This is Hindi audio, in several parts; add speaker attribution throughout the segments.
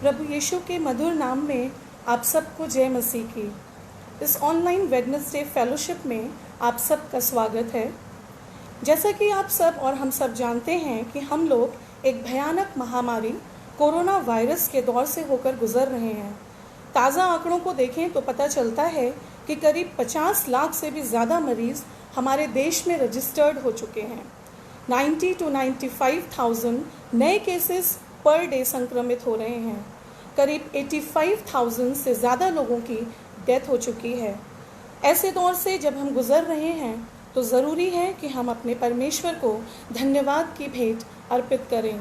Speaker 1: प्रभु यीशु के मधुर नाम में आप सबको जय मसीह की। इस ऑनलाइन वेडनेसडे फेलोशिप में आप सबका स्वागत है। जैसा कि आप सब और हम सब जानते हैं कि हम लोग एक भयानक महामारी कोरोना वायरस के दौर से होकर गुजर रहे हैं। ताज़ा आंकड़ों को देखें तो पता चलता है कि करीब 50 लाख से भी ज़्यादा मरीज़ हमारे देश में रजिस्टर्ड हो चुके हैं। 90 to 95,000 नए केसेस पर डे संक्रमित हो रहे हैं। करीब 85,000 से ज़्यादा लोगों की डेथ हो चुकी है। ऐसे दौर से जब हम गुज़र रहे हैं तो ज़रूरी है कि हम अपने परमेश्वर को धन्यवाद की भेंट अर्पित करें।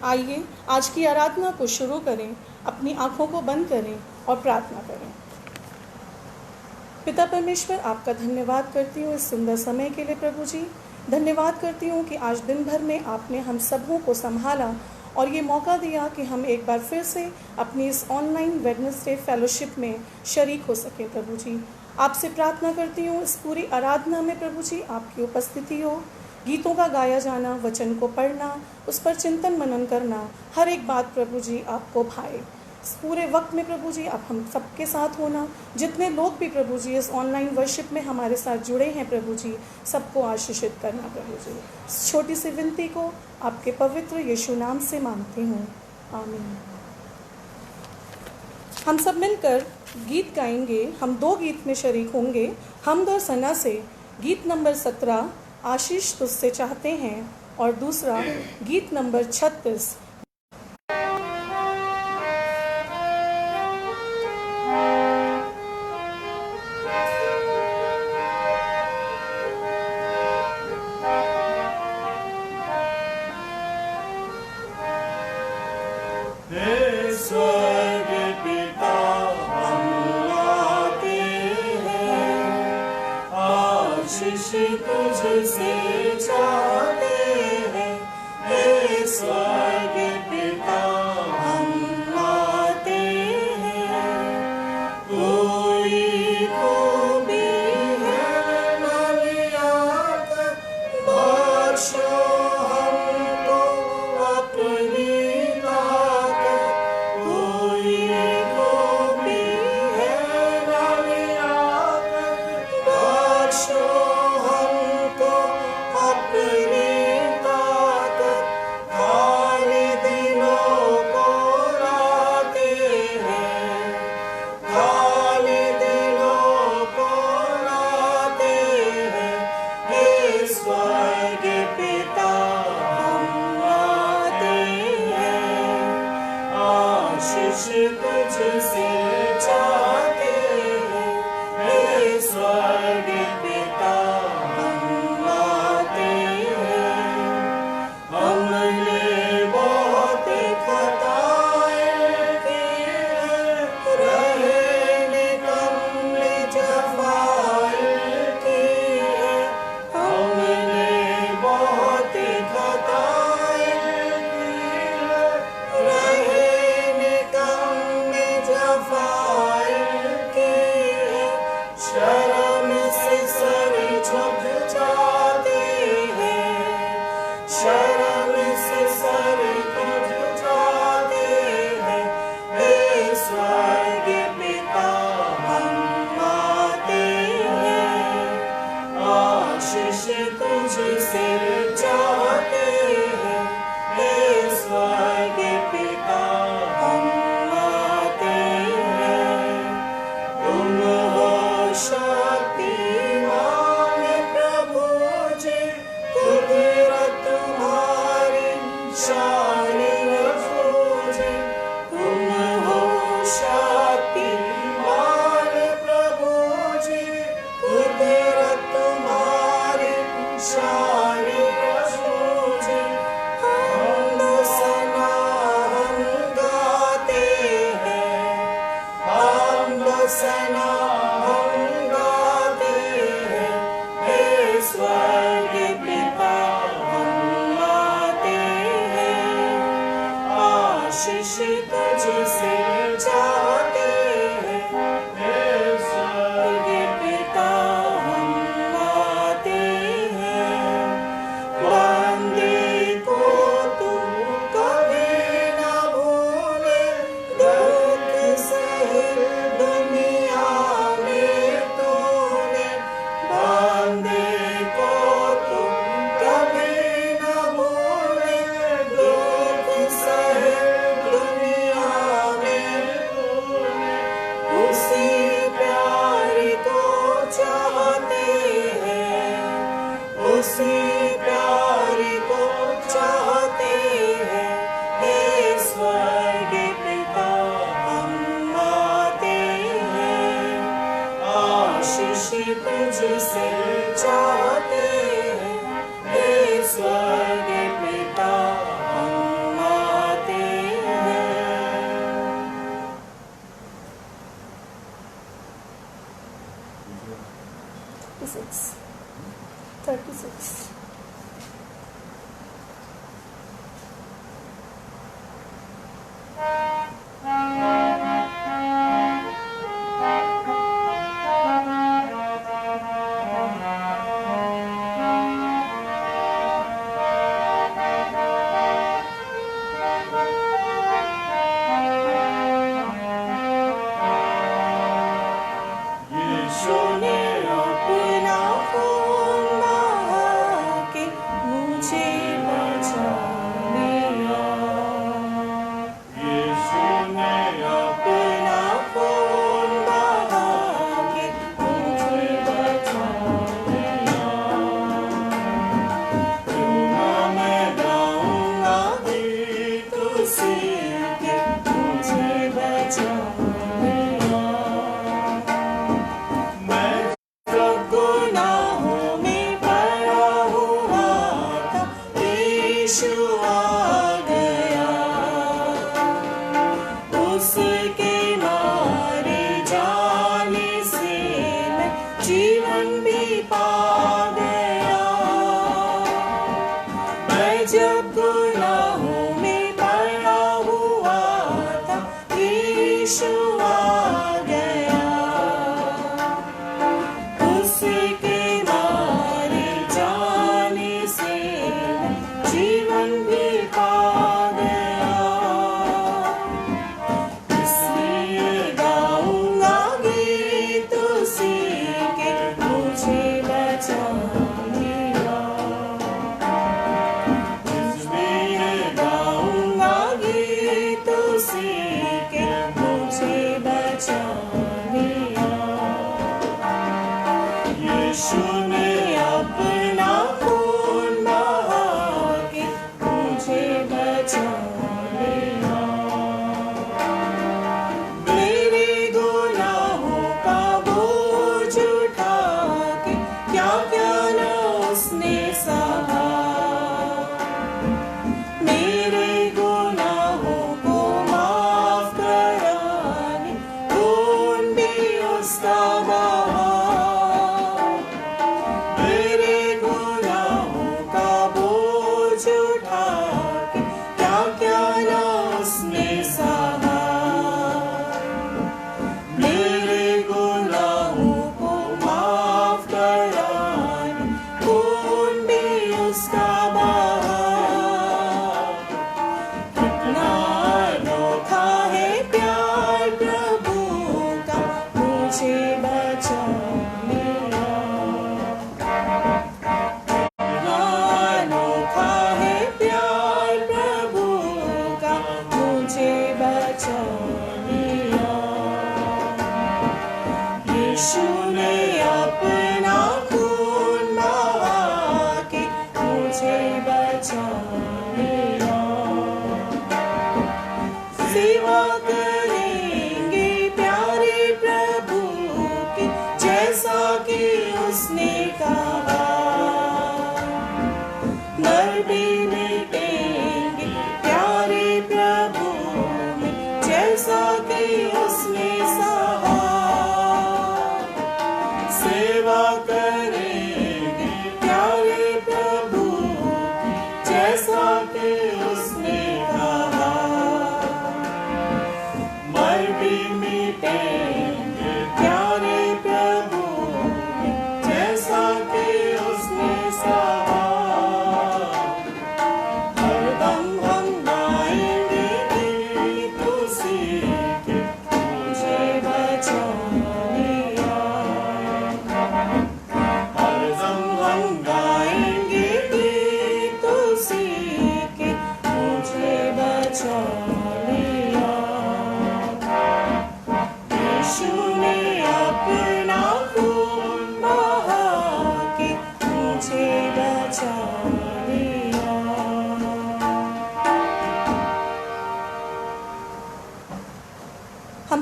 Speaker 1: आइए आज की आराधना को शुरू करें। अपनी आँखों को बंद करें और प्रार्थना करें। पिता परमेश्वर, आपका धन्यवाद करती हूँ इस सुंदर समय के लिए। प्रभु जी, धन्यवाद करती हूँ कि आज दिन भर में आपने हम सबों को संभाला और ये मौका दिया कि हम एक बार फिर से अपनी इस ऑनलाइन वेडनेसडे फेलोशिप में शरीक हो सकें। प्रभु जी, आपसे प्रार्थना करती हूँ इस पूरी आराधना में प्रभु जी आपकी उपस्थिति हो। गीतों का गाया जाना, वचन को पढ़ना, उस पर चिंतन मनन करना, हर एक बात प्रभु जी आपको भाए। इस पूरे वक्त में प्रभु जी आप हम सबके साथ होना। जितने लोग भी प्रभु जी इस ऑनलाइन वर्शिप में हमारे साथ जुड़े हैं प्रभु जी, सबको आशीषित करना प्रभु जी। इस छोटी सी विनती को आपके पवित्र यीशु नाम से मांगती हूँ, आमीन। हम सब मिलकर गीत गाएंगे। हम 2 गीत में शरीक होंगे। हमद और सना से गीत नंबर 17 आशीष तुझसे चाहते हैं और दूसरा गीत नंबर 36
Speaker 2: तुझसे चाहते हैं, हे स्वर्ग पिता हम आते हैं। कोई खूबी है नलियात, बख्शो हमको अपनी ताकत। कोई खूबी है नलियात, बख्शो तुझसे चाहते हैं, हे स्वर्ग पिता हम आते हैं। हमने बहुत खताएं की हैं, रहे निकम्मे जफाएं की हैं। हमने बहुत खताएं की हैं, रहे शर्म से सर झुक जाते हैं, शर्म से सर झुक जाते हैं। हे स्वर्ग पिता हम आते हैं, आशीष तुझसे चाहते हैं। हे स्वर्ग पिता हम आते हैं। तुम शक्तिमान प्रभु जी, कुदरत तुम्हारी शान रफूजी। तुम हो शक्तिमान प्रभु जी, कुदरत तुम्हारी शान रफूजी। हमद सना हम गाते हैं, हमद सना स्वर्ग पिता हम आते हैं, आशीष तुझसे चाहते हैं। हे स्वर्ग पिता हम आते हैं। बंदे को तू कभी न भूले, उसी प्यारे को चाहते हैं। हे स्वर्गीय पिता हम आते हैं, आशीष तुझसे चाहते हैं। हे स्वर्गीय पिता हम आते हैं।
Speaker 1: 36
Speaker 2: यीशु ने अपना खून बहा के मुझे बचा लिया। यीशु ने अपना खून बहा के मुझे बचा लिया। क्यों ना मैं गाऊंगा गीत उसी के, मुझे बचा लिया। मैं जब गुनाहों में पड़ा हुआ था, यीशु आ गया। उसके मारे जाने से मैं जीवन भी पा गया। मैं जब गुनाहों में पड़ा हुआ था, यीशु आ गया। उसके मारे जाने से जीवन भी पा गया। इसलिए गाऊंगा गीत उसी के, मुझे बचा लिया। इसलिए गाऊंगा गीत उसी के, मुझे बचा लिया। यीशु ने अपना खून बहा के मुझे बचा लिया। मेरे गुनाहों का बोझ उठा के क्या क्या न उसने सहा। मेरे गुनाहों को माफ कराने खून भी उसका बहा। मेरे गुनाहों का बोझ उठा के क्या क्या न उसने सहा। मेरे गुनाहों को माफ कराने खून भी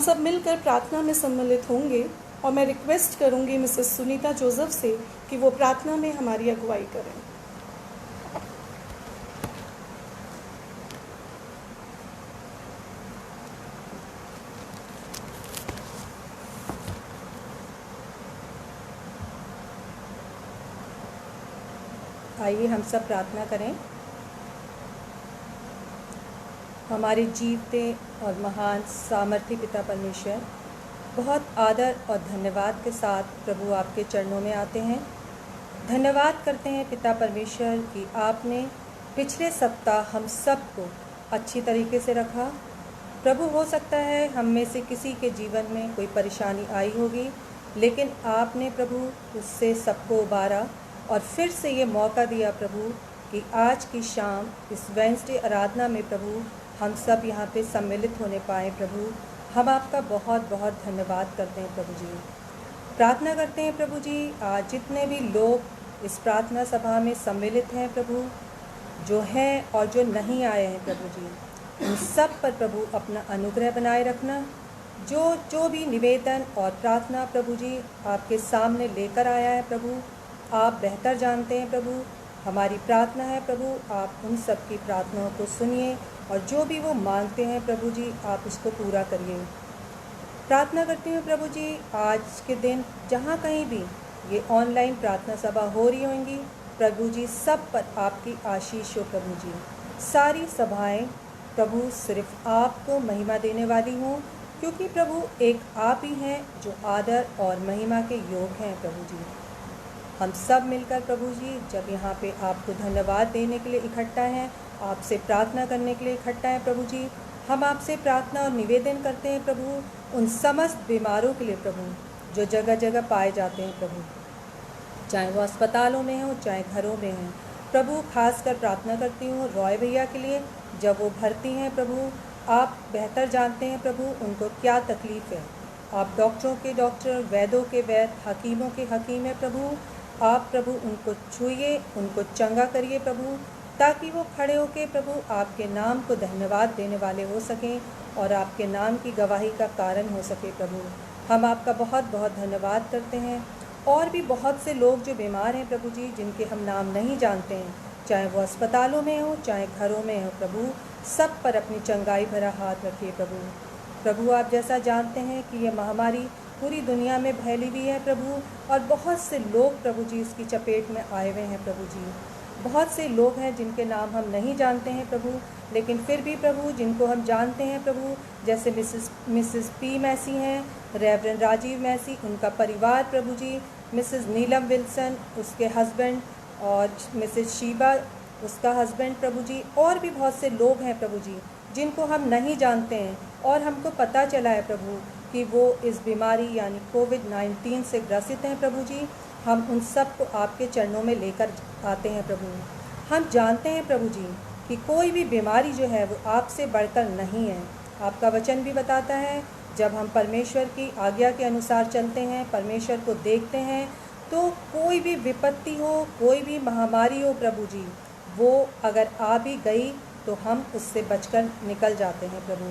Speaker 1: सब मिलकर प्रार्थना में सम्मिलित होंगे और मैं रिक्वेस्ट करूंगी मिसेस सुनीता जोसेफ से कि वो प्रार्थना में हमारी अगुवाई करें।
Speaker 3: आइए हम सब प्रार्थना करें। हमारे जीवते और महान सामर्थी पिता परमेश्वर, बहुत आदर और धन्यवाद के साथ प्रभु आपके चरणों में आते हैं। धन्यवाद करते हैं पिता परमेश्वर कि आपने पिछले सप्ताह हम सब को अच्छी तरीके से रखा। प्रभु, हो सकता है हम में से किसी के जीवन में कोई परेशानी आई होगी, लेकिन आपने प्रभु उससे सबको उबारा और फिर से ये मौका दिया प्रभु कि आज की शाम इस वेडनेसडे आराधना में प्रभु हम सब यहाँ पे सम्मिलित होने पाए। प्रभु, हम आपका बहुत बहुत धन्यवाद करते हैं प्रभु जी। प्रार्थना करते हैं प्रभु जी, आज जितने भी लोग इस प्रार्थना सभा में सम्मिलित हैं प्रभु, जो हैं और जो नहीं आए हैं प्रभु जी, उन सब पर प्रभु अपना अनुग्रह बनाए रखना। जो भी निवेदन और प्रार्थना प्रभु जी आपके सामने लेकर आया है प्रभु, आप बेहतर जानते हैं प्रभु। हमारी प्रार्थना है प्रभु, आप उन सब की प्रार्थनाओं को सुनिए और जो भी वो मांगते हैं प्रभु जी, आप उसको पूरा करिए। प्रार्थना करती हूँ प्रभु जी, आज के दिन जहाँ कहीं भी ये ऑनलाइन प्रार्थना सभा हो रही होंगी प्रभु जी, सब पर आपकी आशीष हो प्रभु जी। सारी सभाएं प्रभु सिर्फ आपको महिमा देने वाली हों, क्योंकि प्रभु एक आप ही हैं जो आदर और महिमा के योग हैं प्रभु जी। हम सब मिलकर प्रभु जी जब यहाँ पे आपको धन्यवाद देने के लिए इकट्ठा हैं, आपसे प्रार्थना करने के लिए इकट्ठा हैं प्रभु जी, हम आपसे प्रार्थना और निवेदन करते हैं प्रभु उन समस्त बीमारों के लिए प्रभु जो जगह जगह पाए जाते हैं प्रभु, चाहे वो अस्पतालों में हो चाहे घरों में हैं प्रभु। खासकर प्रार्थना करती हूँ रॉय भैया के लिए, जब वो भर्ती हैं प्रभु, आप बेहतर जानते हैं प्रभु उनको क्या तकलीफ़ है। आप डॉक्टरों के डॉक्टर, वैद्यों के वैद्य, हकीमों के हकीम हैं प्रभु। आप प्रभु उनको छूइए, उनको चंगा करिए प्रभु, ताकि वो खड़े होकर प्रभु आपके नाम को धन्यवाद देने वाले हो सकें और आपके नाम की गवाही का कारण हो सके प्रभु। हम आपका बहुत बहुत धन्यवाद करते हैं। और भी बहुत से लोग जो बीमार हैं प्रभु जी, जिनके हम नाम नहीं जानते हैं, चाहे वो अस्पतालों में हो चाहे घरों में हो प्रभु, सब पर अपनी चंगाई भरा हाथ रखिए प्रभु। प्रभु, आप जैसा जानते हैं कि ये महामारी पूरी दुनिया में फैली हुई है प्रभु, और बहुत से लोग प्रभु जी इसकी चपेट में आए हुए हैं प्रभु जी। बहुत से लोग हैं जिनके नाम हम नहीं जानते हैं प्रभु, लेकिन फिर भी प्रभु जिनको हम जानते हैं प्रभु, जैसे मिसेस पी मैसी हैं, रेवरेंड राजीव मैसी, उनका परिवार प्रभु जी, मिसेस नीलम विल्सन उसके हस्बैंड, और मिसेस शीबा उसका हस्बैंड प्रभु जी, और भी बहुत से लोग हैं प्रभु जी जिनको हम नहीं जानते हैं और हमको पता चला है प्रभु कि वो इस बीमारी यानी कोविड-19 से ग्रसित हैं प्रभु जी। हम उन सब को आपके चरणों में लेकर आते हैं प्रभु। हम जानते हैं प्रभु जी कि कोई भी बीमारी जो है वो आपसे बढ़कर नहीं है। आपका वचन भी बताता है, जब हम परमेश्वर की आज्ञा के अनुसार चलते हैं, परमेश्वर को देखते हैं, तो कोई भी विपत्ति हो, कोई भी महामारी हो प्रभु जी, वो अगर आ भी गई तो हम उससे बचकर निकल जाते हैं प्रभु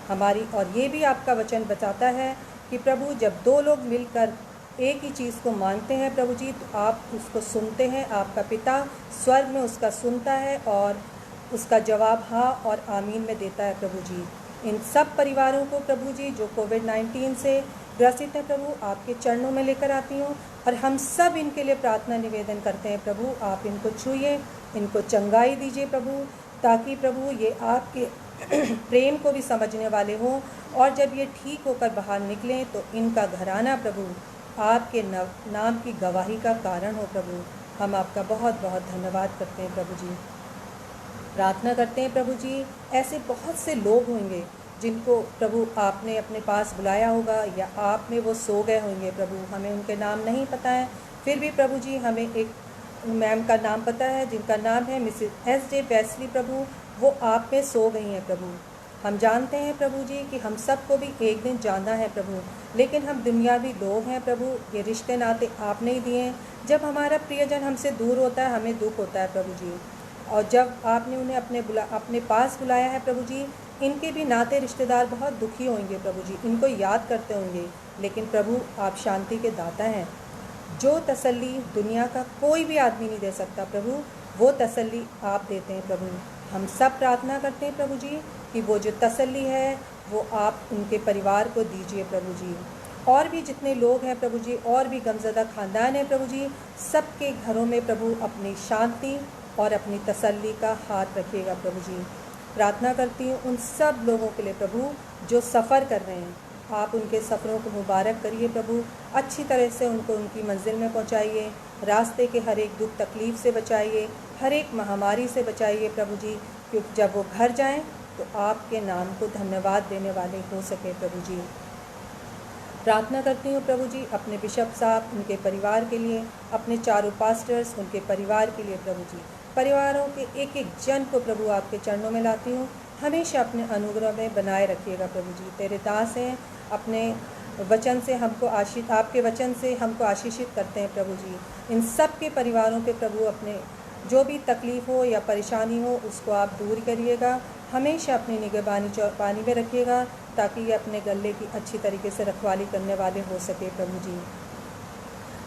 Speaker 3: हमारी। और ये भी आपका वचन बताता है कि प्रभु जब दो लोग मिलकर एक ही चीज़ को मांगते हैं प्रभु जी, तो आप उसको सुनते हैं। आपका पिता स्वर्ग में उसका सुनता है और उसका जवाब हाँ और आमीन में देता है प्रभु जी। इन सब परिवारों को प्रभु जी जो कोविड-19 से ग्रसित है प्रभु, आपके चरणों में लेकर आती हूँ और हम सब इनके लिए प्रार्थना निवेदन करते हैं प्रभु। आप इनको छूइए, इनको चंगाई दीजिए प्रभु, ताकि प्रभु ये आपके प्रेम को भी समझने वाले हों, और जब ये ठीक होकर बाहर निकलें तो इनका घराना प्रभु आपके नाम की गवाही का कारण हो प्रभु। हम आपका बहुत बहुत धन्यवाद करते हैं प्रभु जी। प्रार्थना करते हैं प्रभु जी, ऐसे बहुत से लोग होंगे जिनको प्रभु आपने अपने पास बुलाया होगा या आप में वो सो गए होंगे प्रभु, हमें उनके नाम नहीं पता है, फिर भी प्रभु जी हमें एक मैम का नाम पता है जिनका नाम है मिसेस एस.जे. वेस्ली प्रभु, वो आप में सो गई हैं प्रभु। हम जानते हैं प्रभु जी कि हम सबको भी एक दिन जाना है प्रभु, लेकिन हम दुनियावी लोग हैं प्रभु, ये रिश्ते नाते आपने ही दिए हैं। जब हमारा प्रियजन हमसे दूर होता है हमें दुख होता है प्रभु जी, और जब आपने उन्हें अपने पास बुलाया है प्रभु जी, इनके भी नाते रिश्तेदार बहुत दुखी होंगे प्रभु जी, इनको याद करते होंगे, लेकिन प्रभु आप शांति के दाता हैं। जो तसल्ली दुनिया का कोई भी आदमी नहीं दे सकता प्रभु, वो तसल्ली आप देते हैं प्रभु। हम सब प्रार्थना करते हैं प्रभु जी कि वो जो तसल्ली है वो आप उनके परिवार को दीजिए प्रभु जी। और भी जितने लोग हैं प्रभु जी, और भी गमज़दा ख़ानदान है प्रभु जी, सबके घरों में प्रभु अपनी शांति और अपनी तसल्ली का हाथ रखिएगा प्रभु जी। प्रार्थना करती हूँ उन सब लोगों के लिए प्रभु जो सफ़र कर रहे हैं, आप उनके सफ़रों को मुबारक करिए प्रभु, अच्छी तरह से उनको उनकी मंजिल में पहुँचाइए, रास्ते के हर एक दुख तकलीफ़ से बचाइए, हर एक महामारी से बचाइए प्रभु जी, क्योंकि जब वो घर जाएं तो आपके नाम को धन्यवाद देने वाले हो सके प्रभु जी। प्रार्थना करती हूँ प्रभु जी अपने बिशप साहब, उनके परिवार के लिए, अपने चारों पास्टर्स, उनके परिवार के लिए प्रभु जी। परिवारों के एक एक जन को प्रभु आपके चरणों में लाती हूँ, हमेशा अपने अनुग्रह में बनाए रखिएगा प्रभु जी। तेरे दास हैं, अपने वचन से हमको आपके वचन से हमको आशीषित करते हैं प्रभु जी। इन सब के परिवारों पे प्रभु अपने जो भी तकलीफ़ हो या परेशानी हो उसको आप दूर करिएगा, हमेशा अपनी निगहबानी चौपानी में रखिएगा, ताकि ये अपने गले की अच्छी तरीके से रखवाली करने वाले हो सके प्रभु जी।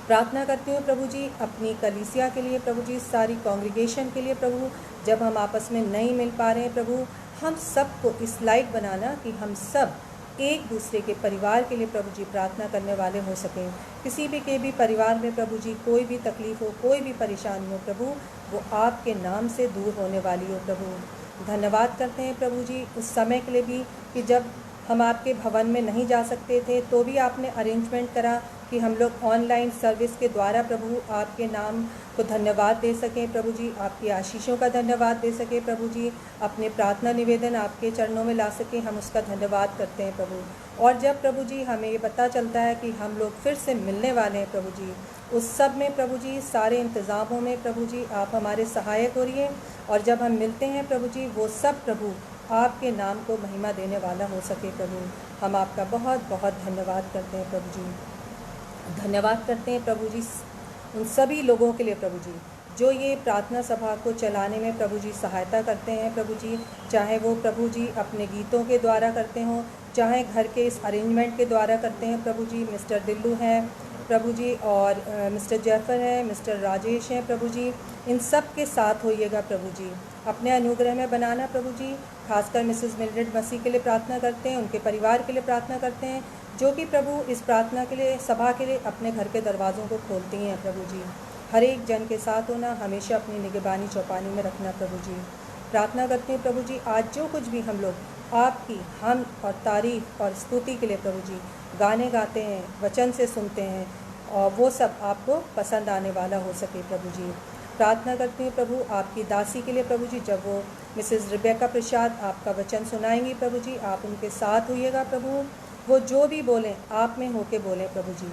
Speaker 3: प्रार्थना करती हूँ प्रभु जी अपनी कलीसिया के लिए प्रभु जी, सारी कांग्रीगेशन के लिए प्रभु, जब हम आपस में नहीं मिल पा रहे हैं प्रभु, हम सबको इस लायक बनाना कि हम सब एक दूसरे के परिवार के लिए प्रभु जी प्रार्थना करने वाले हो सकें। किसी भी के भी परिवार में प्रभु जी कोई भी तकलीफ़ हो, कोई भी परेशानी हो प्रभु, वो आपके नाम से दूर होने वाली हो प्रभु। धन्यवाद करते हैं प्रभु जी उस समय के लिए भी कि जब हम आपके भवन में नहीं जा सकते थे तो भी आपने अरेंजमेंट करा कि हम लोग ऑनलाइन सर्विस के द्वारा प्रभु आपके नाम को धन्यवाद दे सकें प्रभु जी, आपकी आशीषों का धन्यवाद दे सकें प्रभु जी, अपने प्रार्थना निवेदन आपके चरणों में ला सकें, हम उसका धन्यवाद करते हैं प्रभु। और जब प्रभु जी हमें ये पता चलता है कि हम लोग फिर से मिलने वाले हैं प्रभु जी, उस सब में प्रभु जी सारे इंतज़ामों में प्रभु जी आप हमारे सहायक हो रही हैं, और जब हम मिलते हैं प्रभु जी वो सब प्रभु आपके नाम को महिमा देने वाला हो सके प्रभु। हम आपका बहुत बहुत धन्यवाद करते हैं प्रभु जी। धन्यवाद करते हैं प्रभु जी उन सभी लोगों के लिए प्रभु जी जो ये प्रार्थना सभा को चलाने में प्रभु जी सहायता करते हैं प्रभु जी, चाहे वो प्रभु जी अपने गीतों के द्वारा करते हों, चाहे घर के इस अरेंजमेंट के द्वारा करते हैं प्रभु जी। मिस्टर दिल्लू हैं प्रभु जी, और मिस्टर जैफर हैं, मिस्टर राजेश हैं प्रभु जी, इन सब के साथ होइएगा प्रभु जी, अपने अनुग्रह में बनाना प्रभु जी। खासकर मिसेस मिल्ड्रेड मसीह के लिए प्रार्थना करते हैं, उनके परिवार के लिए प्रार्थना करते हैं, जो कि प्रभु इस प्रार्थना के लिए, सभा के लिए अपने घर के दरवाज़ों को खोलती हैं प्रभु जी। हर एक जन के साथ होना, हमेशा अपनी निगहबानी चौपानी में रखना प्रभु जी। प्रार्थना करते हैं प्रभु जी आज जो कुछ भी हम लोग आपकी हम और तारीफ़ और स्तुति के लिए प्रभु जी गाने गाते हैं, वचन से सुनते हैं, और वो सब आपको पसंद आने वाला हो सके प्रभु जी। प्रार्थना करते हैं प्रभु आपकी दासी के लिए प्रभु जी, जब वो मिसेस रिबेका प्रसाद आपका वचन सुनाएंगी प्रभु जी, आप उनके साथ होइएगा प्रभु। वो जो भी बोलें आप में होके बोलें प्रभु जी,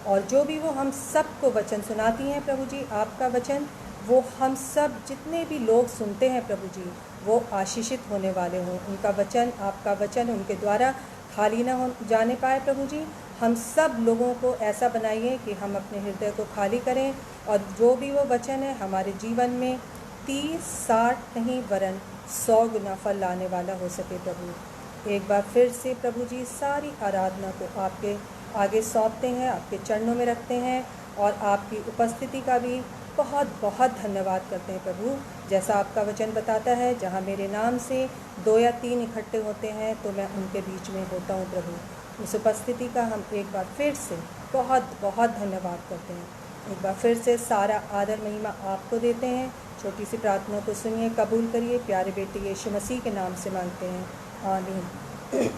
Speaker 3: और जो भी वो हम सबको वचन सुनाती हैं प्रभु जी, आपका वचन वो हम सब जितने भी लोग सुनते हैं प्रभु जी वो आशीषित होने वाले हों। उनका वचन, आपका वचन उनके द्वारा खाली ना हो जाने पाए प्रभु जी। हम सब लोगों को ऐसा बनाइए कि हम अपने हृदय को खाली करें, और जो भी वो वचन है हमारे जीवन में 30, 60 नहीं वरन 100 गुना फल लाने वाला हो सके प्रभु। एक बार फिर से प्रभु जी सारी आराधना को आपके आगे सौंपते हैं, आपके चरणों में रखते हैं, और आपकी उपस्थिति का भी बहुत बहुत धन्यवाद करते हैं प्रभु। जैसा आपका वचन बताता है, जहाँ मेरे नाम से 2 या 3 इकट्ठे होते हैं तो मैं उनके बीच में होता हूँ प्रभु। उस उपस्थिति का हम एक बार फिर से बहुत बहुत धन्यवाद करते हैं। एक बार फिर से सारा आदर महिमा आपको देते हैं। छोटी सी प्रार्थना को सुनिए, कबूल करिए। प्यारे बेटे यीशु मसीह के नाम से मांगते हैं, आमीन।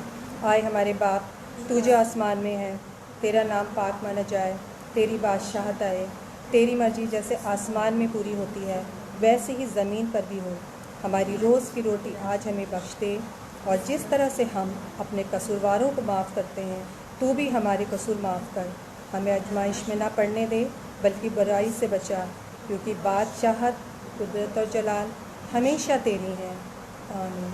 Speaker 3: आए हमारे बाप, तू जो आसमान में है, तेरा नाम पाक माना जाए, तेरी बादशाहत आए, तेरी मर्जी जैसे आसमान में पूरी होती है वैसे ही ज़मीन पर भी हो। हमारी रोज़ की रोटी आज हमें बख्श दे, और जिस तरह से हम अपने कसूरवारों को माफ़ करते हैं तू भी हमारे कसूर माफ़ कर। हमें आजमाइश में ना पड़ने दे, बल्कि बुराई से बचा, क्योंकि बादशाहत, कुदरत और जलाल हमेशा तेरी हैं, आमीन।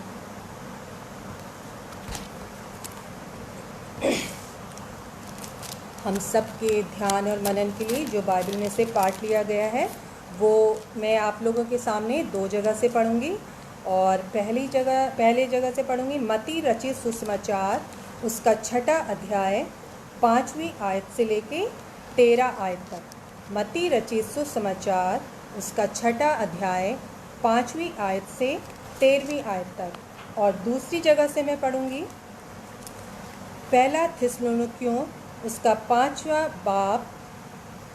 Speaker 3: हम सब के ध्यान और मनन के लिए जो बाइबल में से पाठ लिया गया है वो मैं आप लोगों के सामने 2 जगह से पढ़ूंगी। और पहले जगह से पढ़ूंगी मती रचित सुसमाचार, उसका 6ठा अध्याय 5वीं आयत से लेके 13 आयत तक। मती रचित सुसमाचार, उसका 6ठा अध्याय 5वीं आयत से 13वीं आयत तक। और दूसरी जगह से मैं पढ़ूंगी पहला थिस्सलुनीकियों, उसका 5वां बाब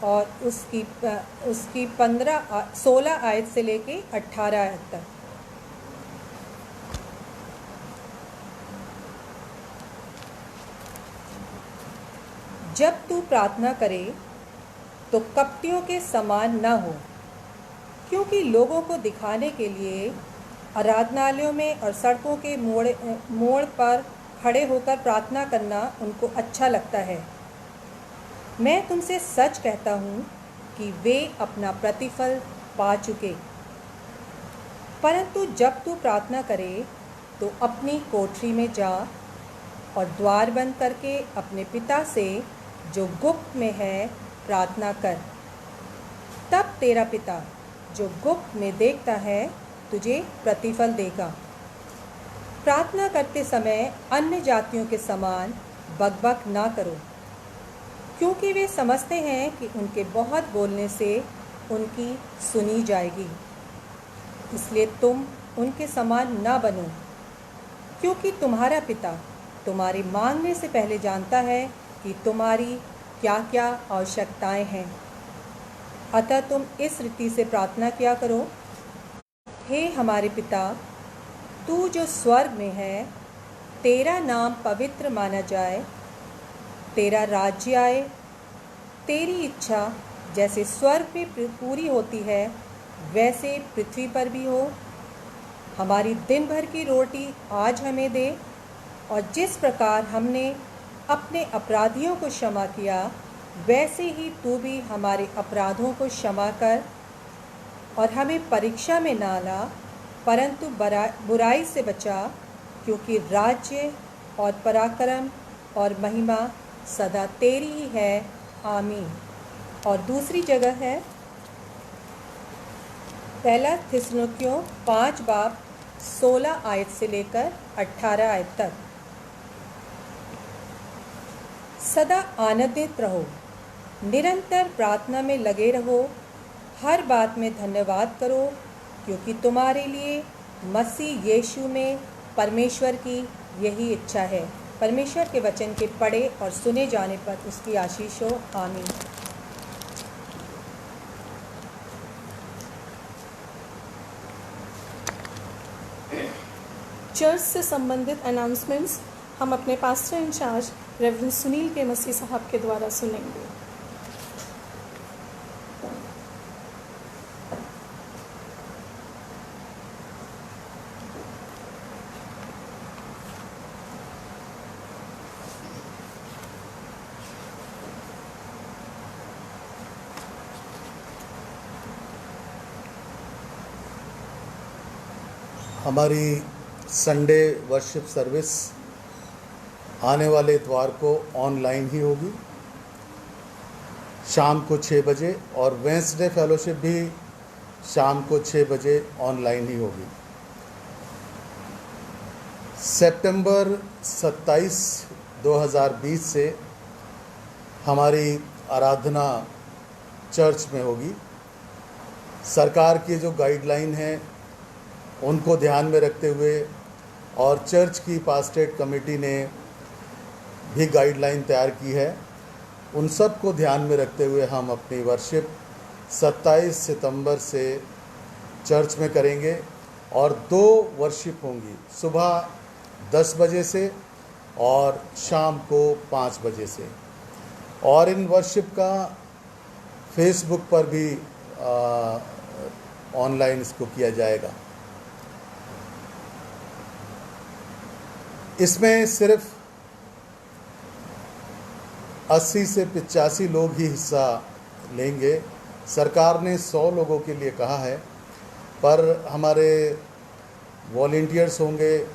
Speaker 3: और उसकी 16 आयत से लेके 18 आयत तक। जब तू प्रार्थना करे तो कपटियों के समान न हो, क्योंकि लोगों को दिखाने के लिए आराधनालयों में और सड़कों के मोड़ पर खड़े होकर प्रार्थना करना उनको अच्छा लगता है। मैं तुमसे सच कहता हूँ कि वे अपना प्रतिफल पा चुके। परंतु जब तू प्रार्थना करे तो अपनी कोठरी में जा और द्वार बंद करके अपने पिता से जो गुप्त में है प्रार्थना कर। तब तेरा पिता जो गुप्त में देखता है तुझे प्रतिफल देगा। प्रार्थना करते समय अन्य जातियों के समान बकबक ना करो, क्योंकि वे समझते हैं कि उनके बहुत बोलने से उनकी सुनी जाएगी। इसलिए तुम उनके समान ना बनो, क्योंकि तुम्हारा पिता तुम्हारे मांगने से पहले जानता है कि तुम्हारी क्या क्या आवश्यकताएं हैं। अतः तुम इस रीति से प्रार्थना किया करो, हे हमारे पिता, तू जो स्वर्ग में है, तेरा नाम पवित्र माना जाए, तेरा राज्य आए, तेरी इच्छा जैसे स्वर्ग में पूरी होती है वैसे पृथ्वी पर भी हो। हमारी दिन भर की रोटी आज हमें दे, और जिस प्रकार हमने अपने अपराधियों को क्षमा किया वैसे ही तू भी हमारे अपराधों को क्षमा कर, और हमें परीक्षा में ना ला परंतु बुराई से बचा, क्योंकि राज्य और पराक्रम और महिमा सदा तेरी ही है। आमीन। और दूसरी जगह है पहला थिस्सलुनीकियों 5 बाब 16 आयत से लेकर 18 आयत तक। सदा आनंदित रहो, निरंतर प्रार्थना में लगे रहो, हर बात में धन्यवाद करो, क्योंकि तुम्हारे लिए मसीह यीशु में परमेश्वर की यही इच्छा है। परमेश्वर के वचन के पढ़े और सुने जाने पर उसकी आशीष हो। आमीन।
Speaker 1: चर्च से संबंधित अनाउंसमेंट्स हम अपने पास्टर इंचार्ज रेवरेंड सुनील के मसीह साहब के द्वारा सुनेंगे।
Speaker 4: हमारी संडे वर्शिप सर्विस आने वाले इतवार को ऑनलाइन ही होगी शाम को 6 बजे, और वेंसडे फेलोशिप भी शाम को 6 बजे ऑनलाइन ही होगी। सितंबर 27, 2020 से हमारी आराधना चर्च में होगी। सरकार की जो गाइडलाइन है उनको ध्यान में रखते हुए और चर्च की पास्टेट कमेटी ने भी गाइडलाइन तैयार की है, उन सब को ध्यान में रखते हुए हम अपनी वर्शिप 27 सितंबर से चर्च में करेंगे। और 2 वर्शिप होंगी, सुबह 10 बजे से और शाम को 5 बजे से। और इन वर्शिप का फेसबुक पर भी ऑनलाइन इसको किया जाएगा। इसमें सिर्फ 80 से 85 लोग ही हिस्सा लेंगे। सरकार ने 100 लोगों के लिए कहा है, पर हमारे वॉलंटियर्स होंगे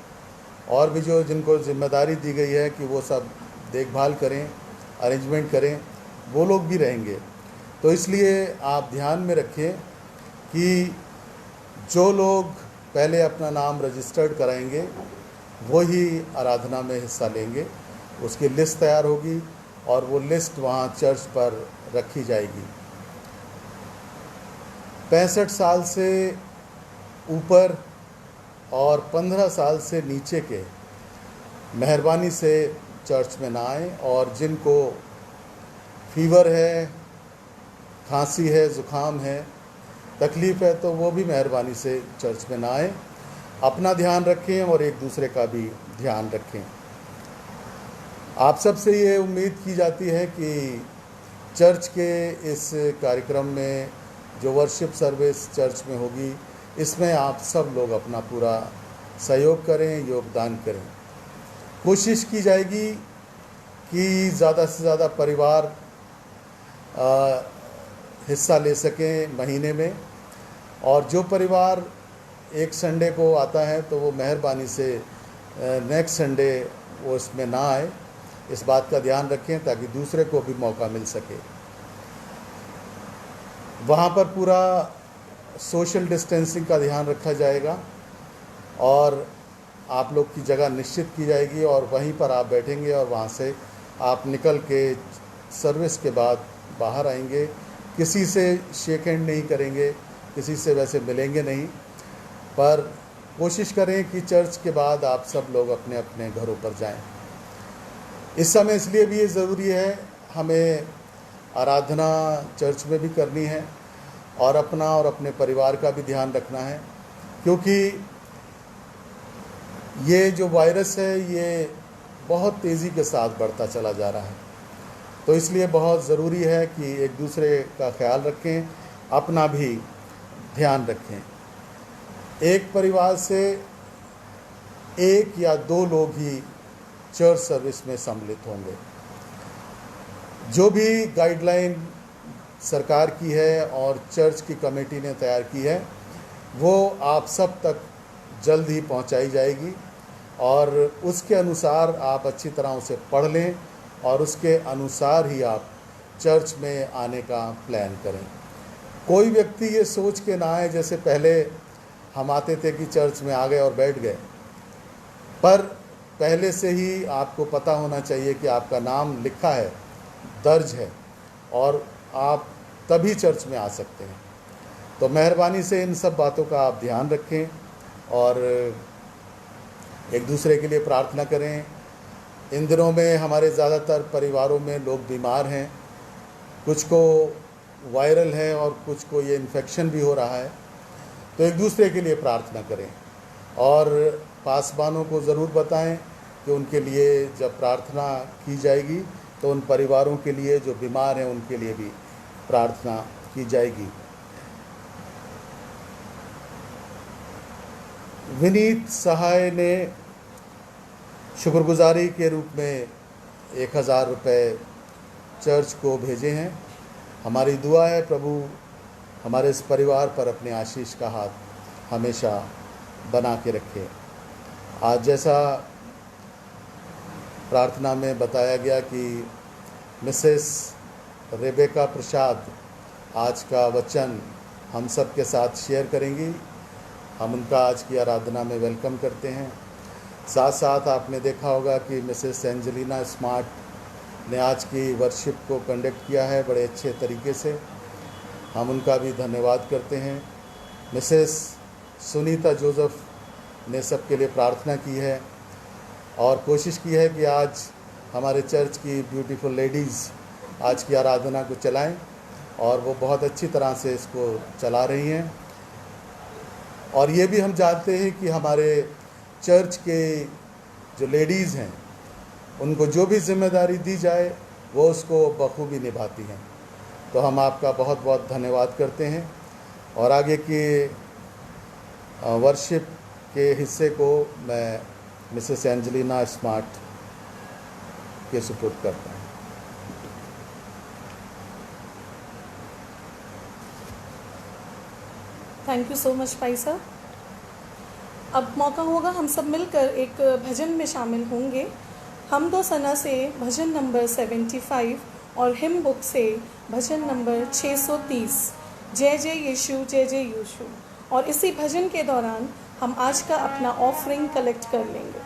Speaker 4: और भी जो जिनको जिम्मेदारी दी गई है कि वो सब देखभाल करें, अरेंजमेंट करें, वो लोग भी रहेंगे। तो इसलिए आप ध्यान में रखें कि जो लोग पहले अपना नाम रजिस्टर्ड कराएंगे वो ही आराधना में हिस्सा लेंगे। उसकी लिस्ट तैयार होगी और वो लिस्ट वहाँ चर्च पर रखी जाएगी। 65 साल से ऊपर और 15 साल से नीचे के मेहरबानी से चर्च में ना आए, और जिनको फीवर है, खांसी है, ज़ुकाम है, तकलीफ़ है, तो वो भी मेहरबानी से चर्च में ना आए। अपना ध्यान रखें और एक दूसरे का भी ध्यान रखें। आप सब से ये उम्मीद की जाती है कि चर्च के इस कार्यक्रम में जो वर्शिप सर्विस चर्च में होगी, इसमें आप सब लोग अपना पूरा सहयोग करें, योगदान करें। कोशिश की जाएगी कि ज़्यादा से ज़्यादा परिवार हिस्सा ले सकें महीने में, और जो परिवार एक संडे को आता है तो वो मेहरबानी से नेक्स्ट संडे वो इसमें ना आए। इस बात का ध्यान रखें ताकि दूसरे को भी मौका मिल सके। वहाँ पर पूरा सोशल डिस्टेंसिंग का ध्यान रखा जाएगा और आप लोग की जगह निश्चित की जाएगी, और वहीं पर आप बैठेंगे और वहाँ से आप निकल के सर्विस के बाद बाहर आएंगे। किसी से शेक हैंड नहीं करेंगे, किसी से वैसे मिलेंगे नहीं, पर कोशिश करें कि चर्च के बाद आप सब लोग अपने अपने घरों पर जाएं। इस समय इसलिए भी ये ज़रूरी है, हमें आराधना चर्च में भी करनी है और अपना और अपने परिवार का भी ध्यान रखना है, क्योंकि ये जो वायरस है ये बहुत तेज़ी के साथ बढ़ता चला जा रहा है। तो इसलिए बहुत ज़रूरी है कि एक दूसरे का ख्याल रखें, अपना भी ध्यान रखें। एक परिवार से 1 या 2 लोग ही चर्च सर्विस में सम्मिलित होंगे। जो भी गाइडलाइन सरकार की है और चर्च की कमेटी ने तैयार की है, वो आप सब तक जल्द ही पहुंचाई जाएगी, और उसके अनुसार आप अच्छी तरह उसे पढ़ लें और उसके अनुसार ही आप चर्च में आने का प्लान करें। कोई व्यक्ति ये सोच के ना आए जैसे पहले हम आते थे कि चर्च में आ गए और बैठ गए, पर पहले से ही आपको पता होना चाहिए कि आपका नाम लिखा है, दर्ज है, और आप तभी चर्च में आ सकते हैं। तो मेहरबानी से इन सब बातों का आप ध्यान रखें और एक दूसरे के लिए प्रार्थना करें। इन दिनों में हमारे ज़्यादातर परिवारों में लोग बीमार हैं, कुछ को वायरल है और कुछ को ये इन्फेक्शन भी हो रहा है। तो एक दूसरे के लिए प्रार्थना करें और पासवानों को ज़रूर बताएं कि उनके लिए जब प्रार्थना की जाएगी तो उन परिवारों के लिए जो बीमार हैं उनके लिए भी प्रार्थना की जाएगी। विनीत सहाय ने शुक्रगुजारी के रूप में 1000 रुपये चर्च को भेजे हैं। हमारी दुआ है प्रभु हमारे इस परिवार पर अपने आशीष का हाथ हमेशा बना के रखे। आज जैसा प्रार्थना में बताया गया कि मिसेस रेबेका प्रसाद आज का वचन हम सब के साथ शेयर करेंगी। हम उनका आज की आराधना में वेलकम करते हैं। साथ साथ आपने देखा होगा कि मिसेस एंजेलिना स्मार्ट ने आज की वर्शिप को कंडक्ट किया है बड़े अच्छे तरीके से। हम उनका भी धन्यवाद करते हैं। मिसेस सुनीता जोसेफ ने सबके लिए प्रार्थना की है और कोशिश की है कि आज हमारे चर्च की ब्यूटीफुल लेडीज़ आज की आराधना को चलाएं, और वो बहुत अच्छी तरह से इसको चला रही हैं। और ये भी हम जानते हैं कि हमारे चर्च के जो लेडीज़ हैं उनको जो भी जिम्मेदारी दी जाए वो उसको बखूबी निभाती हैं। तो हम आपका बहुत बहुत धन्यवाद करते हैं और आगे के वर्शिप के हिस्से को मैं मिसेस एंजेलिना स्मार्ट के सुपुर्द करता हूँ।
Speaker 1: थैंक यू सो मच भाई साहब। अब मौका होगा हम सब मिलकर एक भजन में शामिल होंगे। हम दो सना से भजन नंबर 75 और हिम बुक से भजन नंबर 630 जय जय यीशु जय जय यीशु। और इसी भजन के दौरान हम आज का अपना ऑफरिंग कलेक्ट कर लेंगे।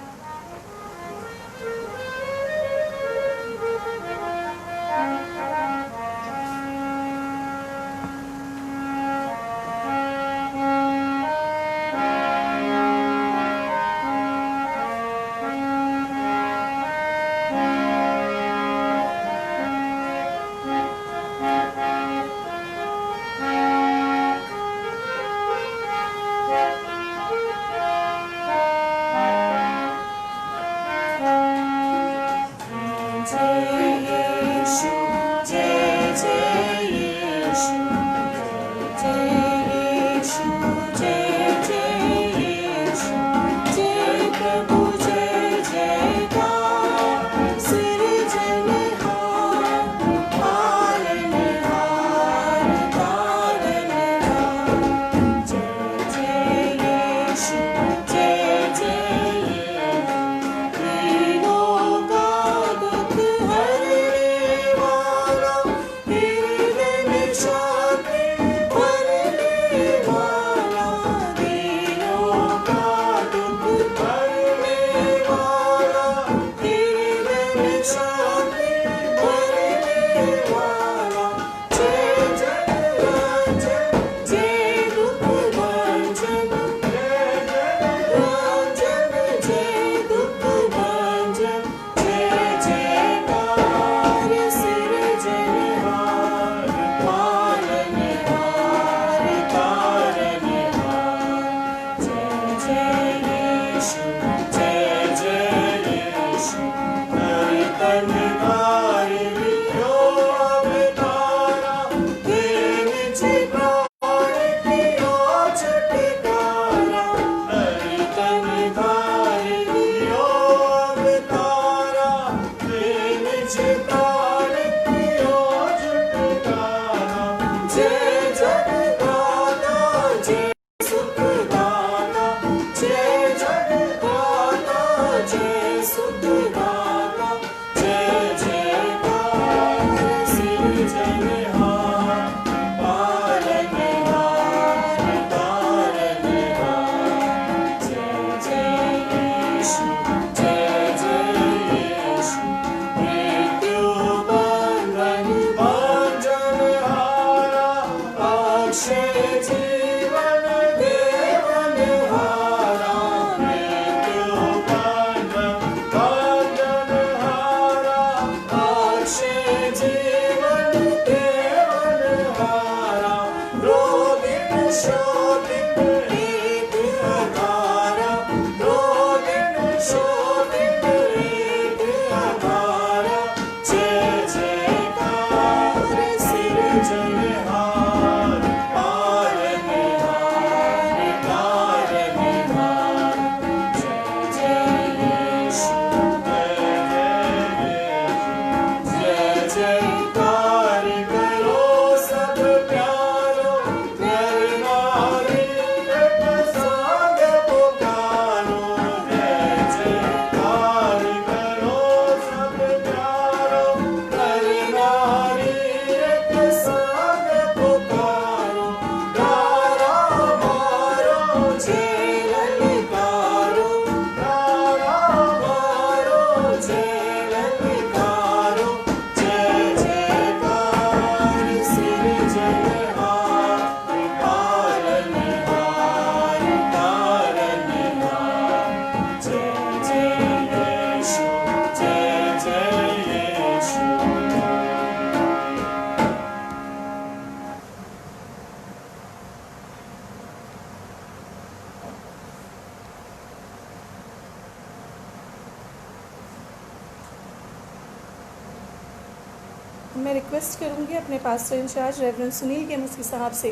Speaker 1: मैं रिक्वेस्ट करूंगी अपने पास्टर इंचार्ज रेवरेंड सुनील के मसीह साहब से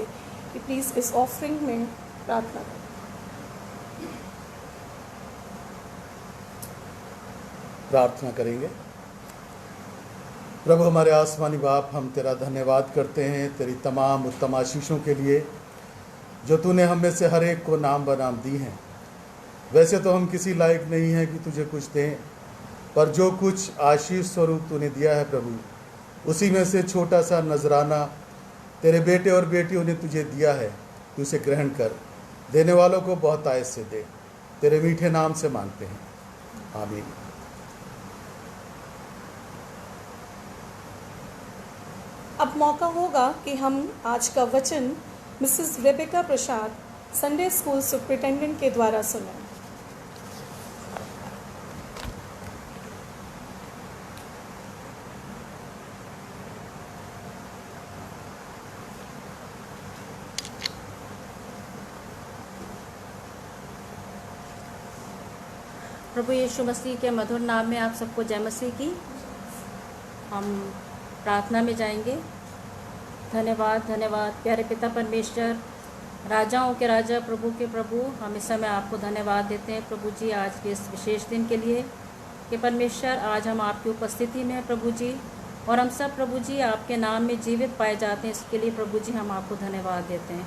Speaker 1: कि प्लीज़ इस ऑफरिंग में प्रार्थना करें।
Speaker 4: प्रार्थना करेंगे। प्रभु हमारे आसमानी बाप, हम तेरा धन्यवाद करते हैं तेरी तमाम उत्तम आशीषों के लिए जो तूने हम में से हर एक को नाम बनाम दी हैं। वैसे तो हम किसी लायक नहीं हैं कि तुझे कुछ दें, पर जो कुछ आशीष स्वरूप तूने दिया है प्रभु, उसी में से छोटा सा नजराना तेरे बेटे और बेटियों ने तुझे दिया है। तू उसे ग्रहण कर देने वालों को बहुत आयत से दे। तेरे मीठे नाम से मांगते हैं, आमीन।
Speaker 1: अब मौका होगा कि हम आज का वचन मिसेस रेबेका प्रसाद, संडे स्कूल सुपरिटेंडेंट के द्वारा सुनें।
Speaker 5: प्रभु यीशु मसीह के मधुर नाम में आप सबको जय मसीह की। हम प्रार्थना में जाएंगे। धन्यवाद धन्यवाद प्यारे पिता परमेश्वर, राजाओं के राजा, प्रभु के प्रभु, हम इस समय आपको धन्यवाद देते हैं प्रभु जी आज के इस विशेष दिन के लिए कि परमेश्वर आज हम आपकी उपस्थिति में हैं प्रभु जी, और हम सब प्रभु जी आपके नाम में जीवित पाए जाते हैं। इसके लिए प्रभु जी हम आपको धन्यवाद देते हैं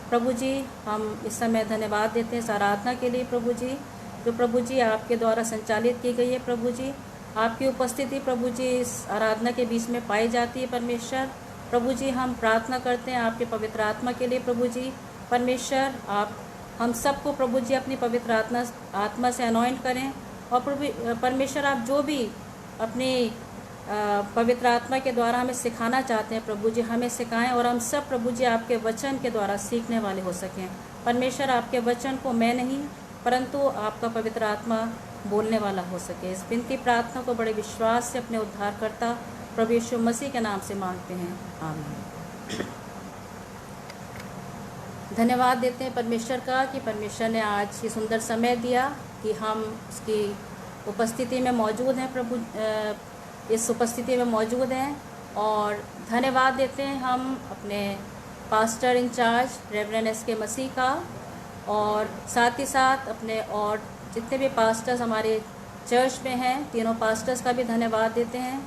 Speaker 5: प्रभु जी। हम इस समय धन्यवाद देते हैं इस आराधना के लिए प्रभु जी, जो प्रभु जी आपके द्वारा संचालित की गई है प्रभु जी। आपकी उपस्थिति प्रभु जी इस आराधना के बीच में पाई जाती है परमेश्वर। प्रभु जी हम प्रार्थना करते हैं आपके पवित्र आत्मा के लिए प्रभु जी। परमेश्वर आप हम सबको प्रभु जी अपनी पवित्र आत्मा से अनॉइंट करें, और प्रभु परमेश्वर आप जो भी अपनी पवित्र आत्मा के द्वारा हमें सिखाना चाहते हैं प्रभु जी, हमें सिखाएं, और हम सब प्रभु जी आपके वचन के द्वारा सीखने वाले हो सकें। परमेश्वर आपके वचन को मैं नहीं परंतु आपका पवित्र आत्मा बोलने वाला हो सके। इस विनती प्रार्थना को बड़े विश्वास से अपने उद्धारकर्ता प्रभु यीशु मसीह के नाम से मांगते हैं, आमीन। धन्यवाद देते हैं परमेश्वर का कि परमेश्वर ने आज ये सुंदर समय दिया कि हम उसकी उपस्थिति में मौजूद हैं प्रभु, इस उपस्थिति में मौजूद हैं। और धन्यवाद देते हैं हम अपने पास्टर इंचार्ज रेवरेंड एस.के. मसीह का, और साथ ही साथ अपने और जितने भी पास्टर्स हमारे चर्च में हैं, तीनों पास्टर्स का भी धन्यवाद देते हैं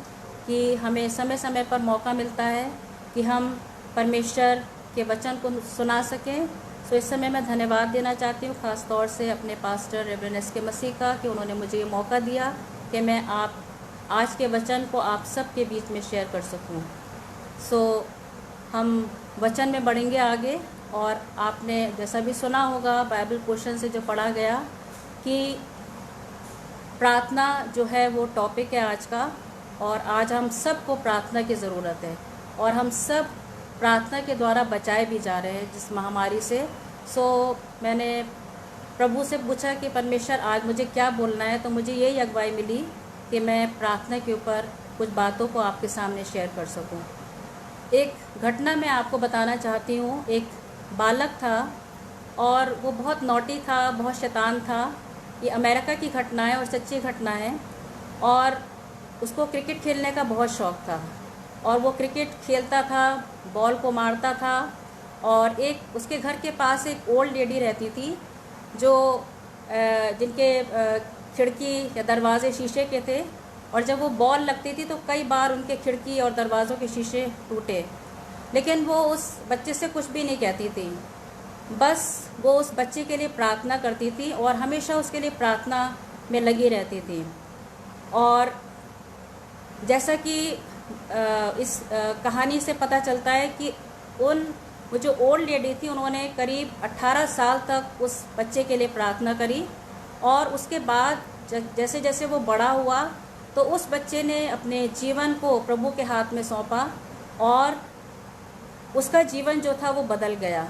Speaker 5: कि हमें समय समय पर मौका मिलता है कि हम परमेश्वर के वचन को सुना सकें। सो इस समय मैं धन्यवाद देना चाहती हूँ ख़ास तौर से अपने पास्टर रेवरेंड एस.के. मसीह का कि उन्होंने मुझे ये मौका दिया कि मैं आज के वचन को आप सब के बीच में शेयर कर सकूँ। सो हम वचन में बढ़ेंगे आगे, और आपने जैसा भी सुना होगा बाइबल पोर्शन से जो पढ़ा गया कि प्रार्थना जो है वो टॉपिक है आज का, और आज हम सबको प्रार्थना की ज़रूरत है, और हम सब प्रार्थना के द्वारा बचाए भी जा रहे हैं जिस महामारी से। सो मैंने प्रभु से पूछा कि परमेश्वर आज मुझे क्या बोलना है, तो मुझे यही अगुवाई मिली कि मैं प्रार्थना के ऊपर कुछ बातों को आपके सामने शेयर कर सकूं। एक घटना मैं आपको बताना चाहती हूँ। एक बालक था और वो बहुत नॉटी था, बहुत शैतान था। ये अमेरिका की घटना है और सच्ची घटना है। और उसको क्रिकेट खेलने का बहुत शौक़ था, और वो क्रिकेट खेलता था, बॉल को मारता था। और एक उसके घर के पास एक ओल्ड लेडी रहती थी जो जिनके खिड़की या दरवाजे शीशे के थे, और जब वो बॉल लगती थी तो कई बार उनके खिड़की और दरवाज़ों के शीशे टूटे, लेकिन वो उस बच्चे से कुछ भी नहीं कहती थी। बस वो उस बच्चे के लिए प्रार्थना करती थी और हमेशा उसके लिए प्रार्थना में लगी रहती थी। और जैसा कि इस कहानी से पता चलता है कि वो जो ओल्ड लेडी थी उन्होंने करीब 18 साल तक उस बच्चे के लिए प्रार्थना करी, और उसके बाद जैसे जैसे वो बड़ा हुआ तो उस बच्चे ने अपने जीवन को प्रभु के हाथ में सौंपा, और उसका जीवन जो था वो बदल गया।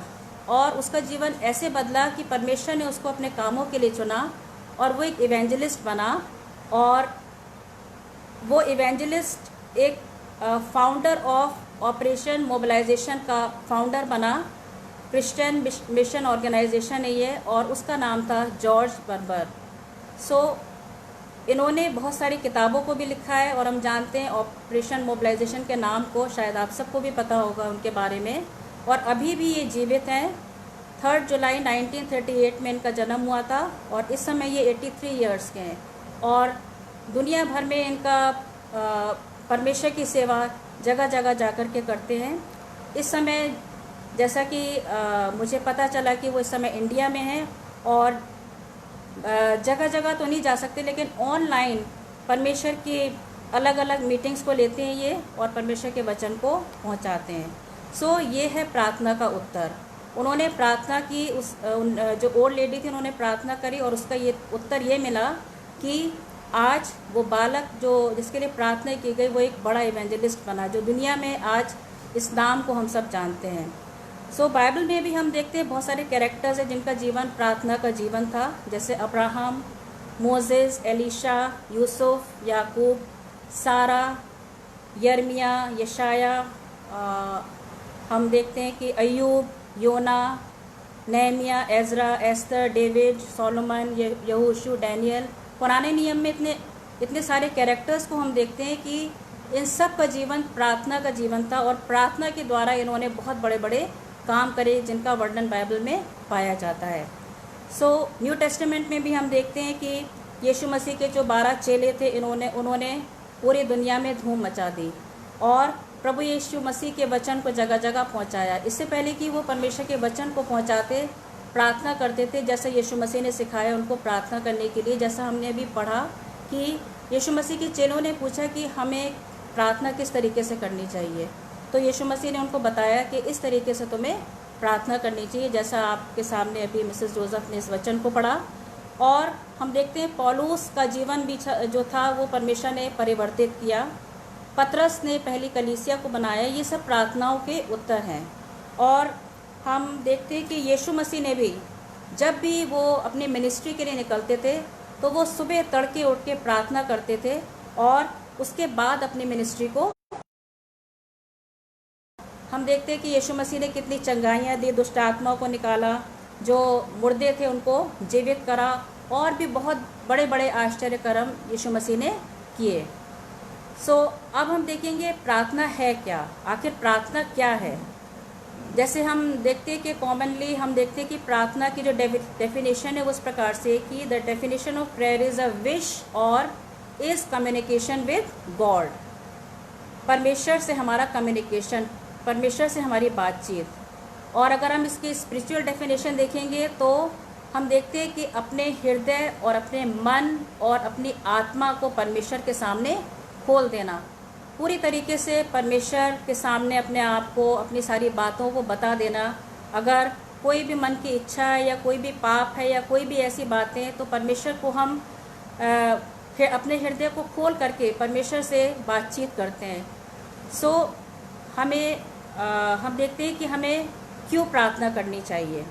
Speaker 5: और उसका जीवन ऐसे बदला कि परमेश्वर ने उसको अपने कामों के लिए चुना, और वो एक इवेंजलिस्ट बना। और वो इवेंजलिस्ट एक फाउंडर ऑफ ऑपरेशन मोबिलाइजेशन का फाउंडर बना। क्रिश्चियन मिशन ऑर्गेनाइजेशन है ये, और उसका नाम था जॉर्ज बर्बर। सो इन्होंने बहुत सारी किताबों को भी लिखा है, और हम जानते हैं ऑपरेशन मोबिलाइजेशन के नाम को, शायद आप सबको भी पता होगा उनके बारे में। और अभी भी ये जीवित हैं। 3 जुलाई 1938 में इनका जन्म हुआ था, और इस समय ये 83 ईयर्स के हैं, और दुनिया भर में इनका परमेश्वर की सेवा जगह जगह जाकर के करते हैं। इस समय जैसा कि मुझे पता चला कि वो इस समय इंडिया में हैं, और जगह जगह तो नहीं जा सकते, लेकिन ऑनलाइन परमेश्वर की अलग अलग मीटिंग्स को लेते हैं ये, और परमेश्वर के वचन को पहुंचाते हैं। सो ये है प्रार्थना का उत्तर। उन्होंने प्रार्थना की, जो ओल्ड लेडी थी उन्होंने प्रार्थना करी और उसका ये उत्तर ये मिला कि आज वो बालक जो जिसके लिए प्रार्थना की गई वो एक बड़ा इवेंजलिस्ट बना, जो दुनिया में आज इस नाम को हम सब जानते हैं। सो बाइबल में भी हम देखते हैं बहुत सारे कैरेक्टर्स हैं जिनका जीवन प्रार्थना का जीवन था, जैसे अब्राहम, मोसेस, एलीशा, यूसुफ, याकूब, सारा, यर्मिया, यशाया, हम देखते हैं कि अय्यूब, योना, Nehemiah, Ezra, Esther, David, Solomon, यहोशू, डैनियल। पुराने नियम में इतने सारे कैरेक्टर्स को हम देखते हैं कि इन सब का जीवन प्रार्थना का जीवन था और प्रार्थना के द्वारा इन्होंने बहुत बड़े बड़े काम करे जिनका वर्णन बाइबल में पाया जाता है। सो न्यू टेस्टामेंट में भी हम देखते हैं कि यीशु मसीह के जो 12 चेले थे उन्होंने पूरी दुनिया में धूम मचा दी और प्रभु यीशु मसीह के वचन को जगह जगह पहुंचाया। इससे पहले कि वो परमेश्वर के वचन को पहुंचाते, प्रार्थना करते थे जैसे यीशु मसीह ने सिखाया उनको प्रार्थना करने के लिए। जैसा हमने अभी पढ़ा कि यीशु मसीह के चेलों ने पूछा कि हमें प्रार्थना किस तरीके से करनी चाहिए, तो यीशु मसीह ने उनको बताया कि इस तरीके से तुम्हें प्रार्थना करनी चाहिए, जैसा आपके सामने अभी मिसेस जोसेफ ने इस वचन को पढ़ा। और हम देखते हैं पौलुस का जीवन भी जो था वो परमेश्वर ने परिवर्तित किया। पतरस ने पहली कलीसिया को बनाया। ये सब प्रार्थनाओं के उत्तर हैं। और हम देखते हैं कि यीशु मसीह ने भी जब भी वो अपनी मिनिस्ट्री के लिए निकलते थे तो वो सुबह तड़के उठ के प्रार्थना करते थे और उसके बाद अपनी मिनिस्ट्री को हम देखते हैं कि यीशु मसीह ने कितनी चंगाइयाँ दी, दुष्ट आत्माओं को निकाला, जो मुर्दे थे उनको जीवित करा और भी बहुत बड़े बड़े आश्चर्य कर्म यीशु मसीह ने किए। सो अब हम देखेंगे प्रार्थना है क्या, आखिर प्रार्थना क्या है। जैसे हम देखते हैं कि कॉमनली हम देखते हैं कि प्रार्थना की जो डेफिनेशन है वो इस प्रकार से कि the definition of prayer is a wish और इज़ कम्युनिकेशन विद गॉड। परमेश्वर से हमारा कम्युनिकेशन, परमेश्वर से हमारी बातचीत। और अगर हम इसकी स्पिरिचुअल डेफिनेशन देखेंगे तो हम देखते हैं कि अपने हृदय और अपने मन और अपनी आत्मा को परमेश्वर के सामने खोल देना, पूरी तरीके से परमेश्वर के सामने अपने आप को, अपनी सारी बातों को बता देना। अगर कोई भी मन की इच्छा है या कोई भी पाप है या कोई भी ऐसी बातें, तो परमेश्वर को हम अपने हृदय को खोल करके परमेश्वर से बातचीत करते हैं। सो हम देखते हैं कि हमें क्यों प्रार्थना करनी चाहिए।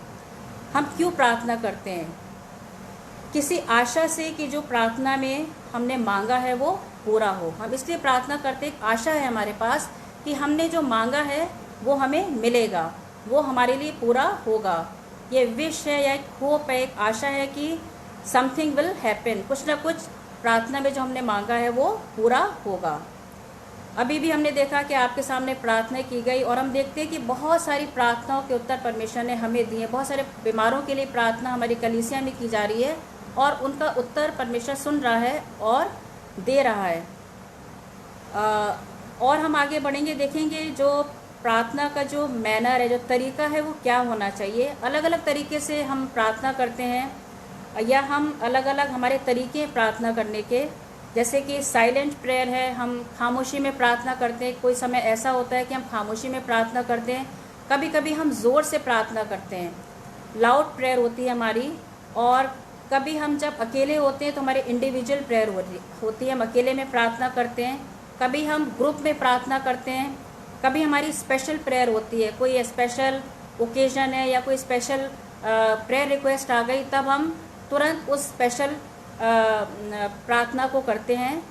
Speaker 5: हम क्यों प्रार्थना करते हैं? किसी आशा से कि जो प्रार्थना में हमने मांगा है वो पूरा हो। हम इसलिए प्रार्थना करते, एक आशा है हमारे पास कि हमने जो मांगा है वो हमें मिलेगा, वो हमारे लिए पूरा होगा। ये विश है या एक होप है, एक आशा है कि समथिंग विल हैपन, कुछ ना कुछ प्रार्थना में जो हमने मांगा है वो पूरा होगा। अभी भी हमने देखा कि आपके सामने प्रार्थना की गई और हम देखते हैं कि बहुत सारी प्रार्थनाओं के उत्तर परमेश्वर ने हमें दिए। बहुत सारे बीमारों के लिए प्रार्थना हमारी कलीसिया में की जा रही है और उनका उत्तर परमेश्वर सुन रहा है और दे रहा है। और हम आगे बढ़ेंगे, देखेंगे जो प्रार्थना का जो मैनर है, जो तरीका है वो क्या होना चाहिए। अलग अलग तरीके से हम प्रार्थना करते हैं या हम अलग अलग हमारे तरीके हैं प्रार्थना करने के। जैसे कि साइलेंट प्रेयर है, हम खामोशी में प्रार्थना करते हैं। कोई समय ऐसा होता है कि हम खामोशी में प्रार्थना करते हैं, कभी कभी हम ज़ोर से प्रार्थना करते हैं, लाउड प्रेयर होती है हमारी। और कभी हम जब अकेले होते हैं तो हमारी इंडिविजुअल प्रेयर होती है, हम अकेले में प्रार्थना करते हैं। कभी हम ग्रुप में प्रार्थना करते हैं। कभी हमारी स्पेशल प्रेयर होती है, कोई स्पेशल ओकेजन है या कोई स्पेशल प्रेयर रिक्वेस्ट आ गई, तब हम तुरंत उस स्पेशल प्रार्थना को करते हैं।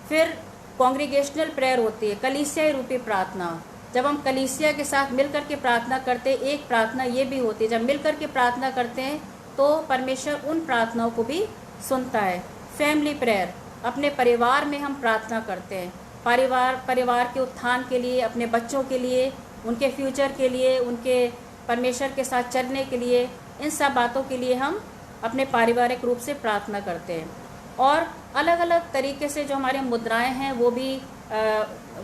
Speaker 5: फिर कॉन्ग्रीगेशनल प्रेयर होती है, कलीसिया रूपी प्रार्थना। जब हम कलीसिया के साथ मिलकर के प्रार्थना करते हैं, एक प्रार्थना ये भी होती है, जब मिलकर के प्रार्थना करते हैं तो परमेश्वर उन प्रार्थनाओं को भी सुनता है। फैमिली प्रेयर, अपने परिवार में हम प्रार्थना करते हैं, परिवार के उत्थान के लिए, अपने बच्चों के लिए, उनके फ्यूचर के लिए, उनके परमेश्वर के साथ चलने के लिए, इन सब बातों के लिए हम अपने पारिवारिक रूप से प्रार्थना करते हैं। और अलग अलग तरीके से जो हमारे मुद्राएं हैं वो भी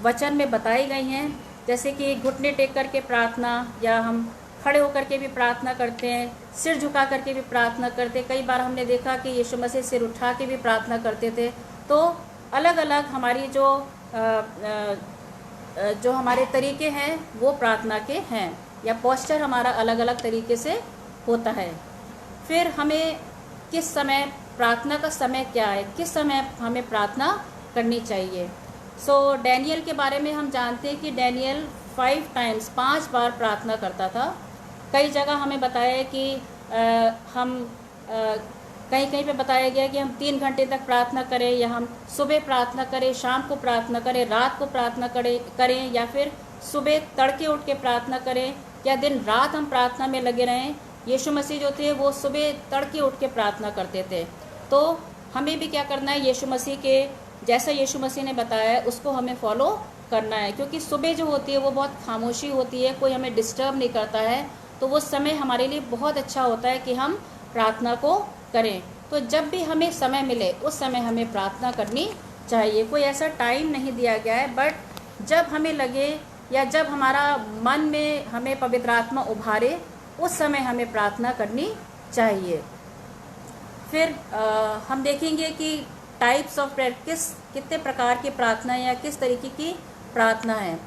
Speaker 5: वचन में बताई गई हैं, जैसे कि घुटने टेक करके प्रार्थना, या हम खड़े होकर के भी प्रार्थना करते हैं, सिर झुका करके भी प्रार्थना करते हैं। कई बार हमने देखा कि यीशु मसीह सिर उठा के भी प्रार्थना करते थे। तो अलग अलग हमारी जो हमारे तरीके हैं वो प्रार्थना के हैं। या पोस्चर हमारा अलग अलग तरीके से होता है। फिर हमें किस समय, प्रार्थना का समय क्या है, किस समय हमें प्रार्थना करनी चाहिए। डैनियल के बारे में हम जानते हैं कि डैनियल 5 बार प्रार्थना करता था। कई जगह हमें बताया है कि कहीं कहीं पे बताया गया कि हम 3 घंटे तक प्रार्थना करें, या हम सुबह प्रार्थना करें, शाम को प्रार्थना करें, रात को प्रार्थना करें, या फिर सुबह तड़के उठ के प्रार्थना करें, या दिन रात हम प्रार्थना में लगे रहें। यीशु मसीह जो थे वो सुबह तड़के उठ के प्रार्थना करते थे। तो हमें भी क्या करना है, यीशु मसीह के जैसा यीशु मसीह ने बताया है उसको हमें फॉलो करना है, क्योंकि सुबह जो होती है वो बहुत खामोशी होती है, कोई हमें डिस्टर्ब नहीं करता है। तो वो समय हमारे लिए बहुत अच्छा होता है कि हम प्रार्थना को करें। तो जब भी हमें समय मिले उस समय हमें प्रार्थना करनी चाहिए। कोई ऐसा टाइम नहीं दिया गया है, बट जब हमें लगे या जब हमारा मन में हमें पवित्र आत्मा उभारे उस समय हमें प्रार्थना करनी चाहिए। फिर हम देखेंगे कि टाइप्स ऑफ प्रेयर, कितने प्रकार की प्रार्थना या किस तरीके की प्रार्थना है।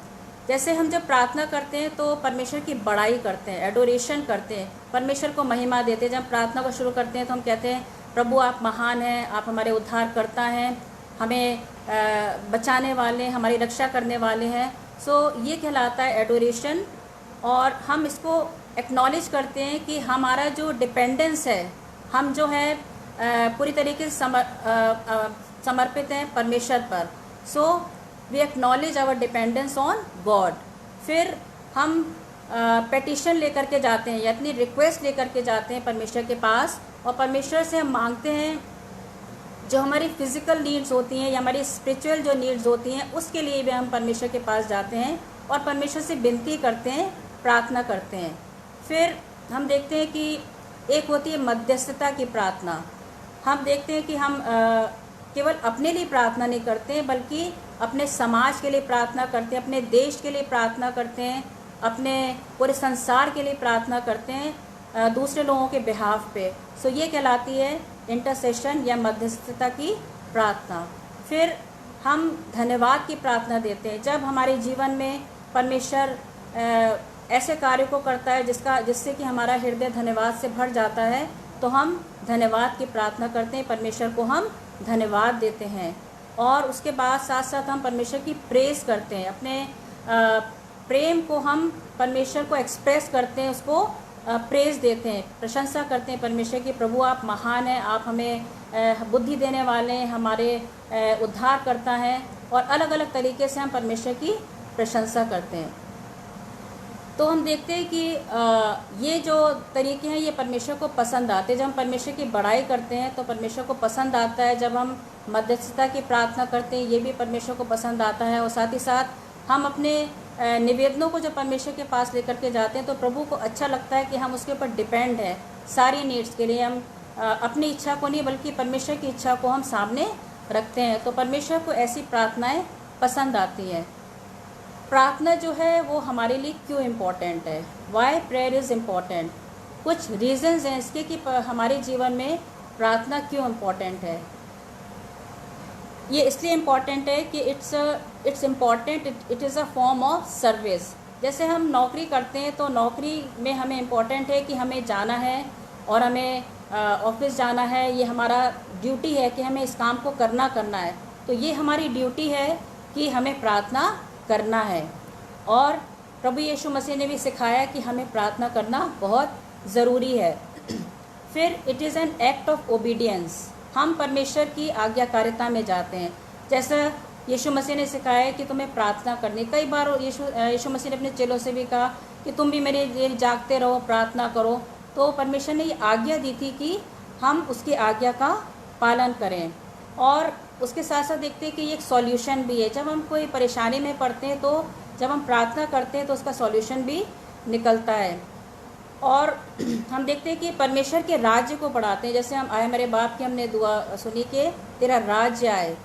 Speaker 5: जैसे हम जब प्रार्थना करते हैं तो परमेश्वर की बड़ाई करते हैं, एडोरेशन करते हैं, परमेश्वर को महिमा देते हैं। जब प्रार्थना को शुरू करते हैं तो हम कहते हैं प्रभु आप महान हैं, आप हमारे उद्धार करता हैं, हमें बचाने वाले, हमारी रक्षा करने वाले हैं। ये कहलाता है एडोरेशन। और हम इसको एक्नॉलेज करते हैं कि हमारा जो डिपेंडेंस है, हम जो है पूरी तरीके से समर्पित हैं परमेश्वर पर। We acknowledge our dependence on God. फिर हम पेटिशन लेकर के जाते हैं या अपनी रिक्वेस्ट लेकर के जाते हैं परमेश्वर के पास, और परमेश्वर से हम मांगते हैं जो हमारी फिजिकल नीड्स होती हैं या हमारी स्पिरिचुअल जो नीड्स होती हैं उसके लिए भी हम परमेश्वर के पास जाते हैं और परमेश्वर से विनती करते हैं, प्रार्थना करते हैं। फिर हम देखते हैं कि एक होती है मध्यस्थता की प्रार्थना। हम देखते हैं कि हम केवल अपने लिए प्रार्थना नहीं करते हैं, बल्कि अपने समाज के लिए प्रार्थना करते हैं, अपने देश के लिए प्रार्थना करते हैं, अपने पूरे संसार के लिए प्रार्थना करते हैं, दूसरे लोगों के बिहाफ पे। ये कहलाती है इंटरसेशन या मध्यस्थता की प्रार्थना। फिर हम धन्यवाद की प्रार्थना देते हैं। जब हमारे जीवन में परमेश्वर ऐसे कार्य को करता है जिससे कि हमारा हृदय धन्यवाद से भर जाता है, तो हम धन्यवाद की प्रार्थना करते हैं, परमेश्वर को हम धन्यवाद देते हैं। और उसके बाद साथ साथ हम परमेश्वर की प्रेज़ करते हैं, अपने प्रेम को हम परमेश्वर को एक्सप्रेस करते हैं, उसको प्रेज़ देते हैं, प्रशंसा करते हैं परमेश्वर की। प्रभु आप महान हैं, आप हमें बुद्धि देने वाले हैं, हमारे उद्धार करता है। और अलग अलग तरीके से हम परमेश्वर की प्रशंसा करते हैं। तो हम देखते हैं कि ये जो तरीके हैं ये परमेश्वर को पसंद आते हैं। जब हम परमेश्वर की बड़ाई करते हैं तो परमेश्वर को पसंद आता है। जब हम मध्यस्थता की प्रार्थना करते हैं ये भी परमेश्वर को पसंद आता है। और साथ ही साथ हम अपने निवेदनों को जब परमेश्वर के पास लेकर के जाते हैं तो प्रभु को अच्छा लगता है कि हम उसके ऊपर डिपेंड हैं सारी नीड्स के लिए। हम अपनी इच्छा को नहीं बल्कि परमेश्वर की इच्छा को हम सामने रखते हैं। तो परमेश्वर को ऐसी प्रार्थनाएँ पसंद आती हैं। प्रार्थना जो है वो हमारे लिए क्यों इम्पोर्टेंट है, वाई प्रेयर इज़ इम्पोर्टेंट। कुछ रीजंस हैं इसके कि हमारे जीवन में प्रार्थना क्यों इम्पोर्टेंट है। ये इसलिए इम्पोर्टेंट है कि it's important, it is a form of service. जैसे हम नौकरी करते हैं तो नौकरी में हमें इम्पोर्टेंट है कि हमें जाना है और हमें ऑफिस जाना है, ये हमारा ड्यूटी है कि हमें इस काम को करना है। तो ये हमारी ड्यूटी है कि हमें प्रार्थना करना है। और प्रभु यीशु मसीह ने भी सिखाया कि हमें प्रार्थना करना बहुत ज़रूरी है। फिर it is an act of obedience. हम परमेश्वर की आज्ञाकारिता में जाते हैं। जैसा यीशु मसीह ने सिखाया कि तुम्हें प्रार्थना करनी। कई बार यीशु मसीह ने अपने चेलों से भी कहा कि तुम भी मेरे लिए जागते रहो, प्रार्थना करो। तो परमेश्वर ने ये आज्ञा दी थी कि हम उसकी आज्ञा का पालन करें। और उसके साथ साथ देखते हैं कि ये एक सॉल्यूशन भी है। जब हम कोई परेशानी में पड़ते हैं तो जब हम प्रार्थना करते हैं तो उसका सॉल्यूशन भी निकलता है। और हम देखते हैं कि परमेश्वर के राज्य को बढ़ाते हैं। जैसे हम आए हमारे बाप की हमने दुआ सुनी कि तेरा राज्य आए,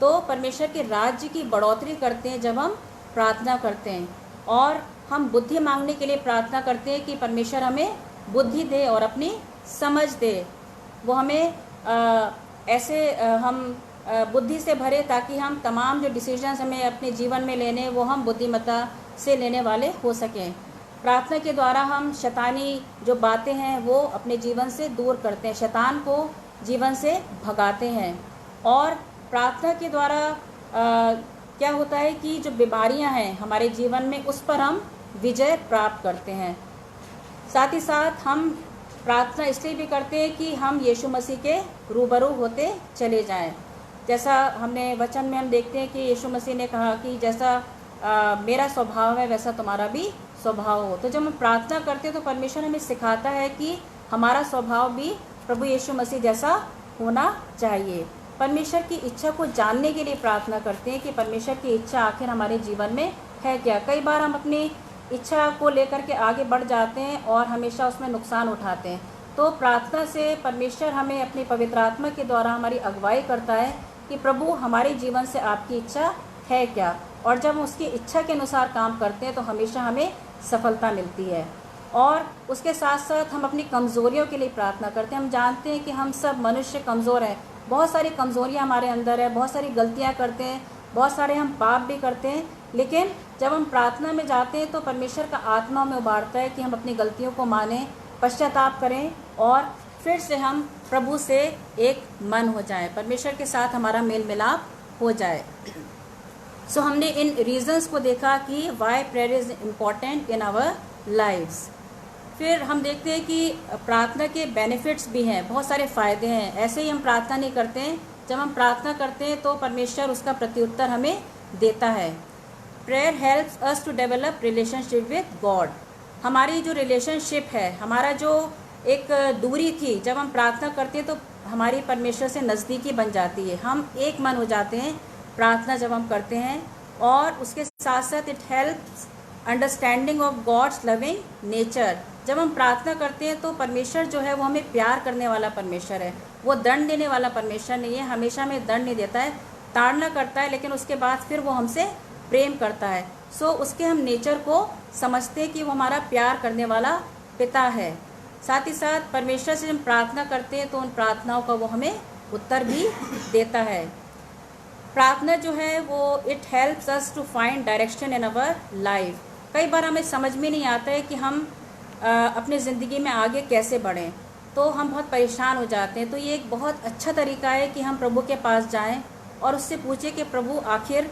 Speaker 5: तो परमेश्वर के राज्य की बढ़ोतरी करते हैं जब हम प्रार्थना करते हैं। और हम बुद्धि मांगने के लिए प्रार्थना करते हैं कि परमेश्वर हमें बुद्धि दे और अपनी समझ दे। वो हमें हम बुद्धि से भरे ताकि हम तमाम जो डिसीजंस हमें अपने जीवन में लेने वो हम बुद्धिमत्ता से लेने वाले हो सकें। प्रार्थना के द्वारा हम शैतानी जो बातें हैं वो अपने जीवन से दूर करते हैं, शैतान को जीवन से भगाते हैं। और प्रार्थना के द्वारा क्या होता है कि जो बीमारियां हैं हमारे जीवन में उस पर हम विजय प्राप्त करते हैं। साथ ही साथ हम प्रार्थना इसलिए भी करते हैं कि हम यीशु मसीह के रूबरू होते चले जाएं। जैसा हमने वचन में हम देखते हैं कि यीशु मसीह ने कहा कि जैसा मेरा स्वभाव है वैसा तुम्हारा भी स्वभाव हो। तो जब हम प्रार्थना करते हैं तो परमेश्वर हमें सिखाता है कि हमारा स्वभाव भी प्रभु यीशु मसीह जैसा होना चाहिए। परमेश्वर की इच्छा को जानने के लिए प्रार्थना करते हैं कि परमेश्वर की इच्छा आखिर हमारे जीवन में है क्या। कई बार हम अपनी इच्छा को लेकर के आगे बढ़ जाते हैं और हमेशा उसमें नुकसान उठाते हैं। तो प्रार्थना से परमेश्वर हमें अपनी पवित्र आत्मा के द्वारा हमारी अगुवाई करता है कि प्रभु हमारे जीवन से आपकी इच्छा है क्या, और जब हम उसकी इच्छा के अनुसार काम करते हैं तो हमेशा हमें सफलता मिलती है। और उसके साथ साथ हम अपनी कमज़ोरियों के लिए प्रार्थना करते हैं। हम जानते हैं कि हम सब मनुष्य कमज़ोर हैं, बहुत सारी कमज़ोरियां हमारे अंदर है, बहुत सारी गलतियां करते हैं, बहुत सारे हम पाप भी करते हैं। लेकिन जब हम प्रार्थना में जाते हैं तो परमेश्वर का आत्मा में उबारता है कि हम अपनी गलतियों को मानें, पश्चाताप करें और फिर से हम प्रभु से एक मन हो जाएं, परमेश्वर के साथ हमारा मेल मिलाप हो जाए। सो हमने इन रीजंस को देखा कि why prayer is important in our lives. फिर हम देखते हैं कि प्रार्थना के बेनिफिट्स भी हैं, बहुत सारे फ़ायदे हैं। ऐसे ही हम प्रार्थना नहीं करते हैं, जब हम प्रार्थना करते हैं तो परमेश्वर उसका प्रत्युत्तर हमें देता है। Prayer helps us to develop relationship with God. हमारी जो रिलेशनशिप है, हमारा जो एक दूरी थी, जब हम प्रार्थना करते हैं तो हमारी परमेश्वर से नज़दीकी बन जाती है, हम एक मन हो जाते हैं प्रार्थना जब हम करते हैं। और उसके साथ साथ it helps understanding of God's loving nature. जब हम प्रार्थना करते हैं तो परमेश्वर जो है वो हमें प्यार करने वाला परमेश्वर है, वो दंड देने वाला परमेश्वर नहीं है, हमेशा हमें दंड नहीं देता है, ताड़ना करता है, लेकिन उसके बाद फिर वो हमसे प्रेम करता है। सो उसके हम नेचर को समझते हैं कि वो हमारा प्यार करने वाला पिता है। साथ ही साथ परमेश्वर से जब प्रार्थना करते हैं तो उन प्रार्थनाओं का वो हमें उत्तर भी देता है। प्रार्थना जो है वो it helps us to find direction in our life. कई बार हमें समझ में नहीं आता है कि हम अपनी ज़िंदगी में आगे कैसे बढ़ें, तो हम बहुत परेशान हो जाते हैं। तो ये एक बहुत अच्छा तरीका है कि हम प्रभु के पास जाएं और उससे पूछें कि प्रभु आखिर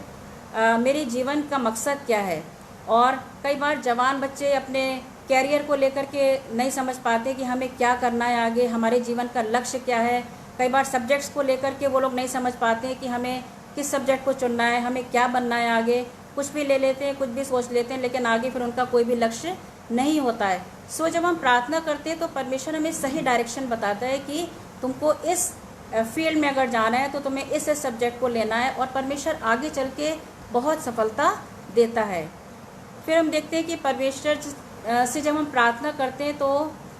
Speaker 5: मेरे जीवन का मकसद क्या है। और कई बार जवान बच्चे अपने कैरियर को लेकर के नहीं समझ पाते कि हमें क्या करना है आगे, हमारे जीवन का लक्ष्य क्या है। कई बार सब्जेक्ट्स को लेकर के वो लोग नहीं समझ पाते हैं कि हमें किस सब्जेक्ट को चुनना है, हमें क्या बनना है आगे। कुछ भी ले लेते हैं, कुछ भी सोच लेते हैं, लेकिन आगे फिर उनका कोई भी लक्ष्य नहीं होता है। सो जब हम प्रार्थना करते हैं तो परमेश्वर हमें सही डायरेक्शन बताता है कि तुमको इस फील्ड में अगर जाना है तो तुम्हें इस सब्जेक्ट को लेना है, और परमेश्वर आगे चल के बहुत सफलता देता है। फिर हम देखते हैं कि परमेश्वर से जब हम प्रार्थना करते हैं तो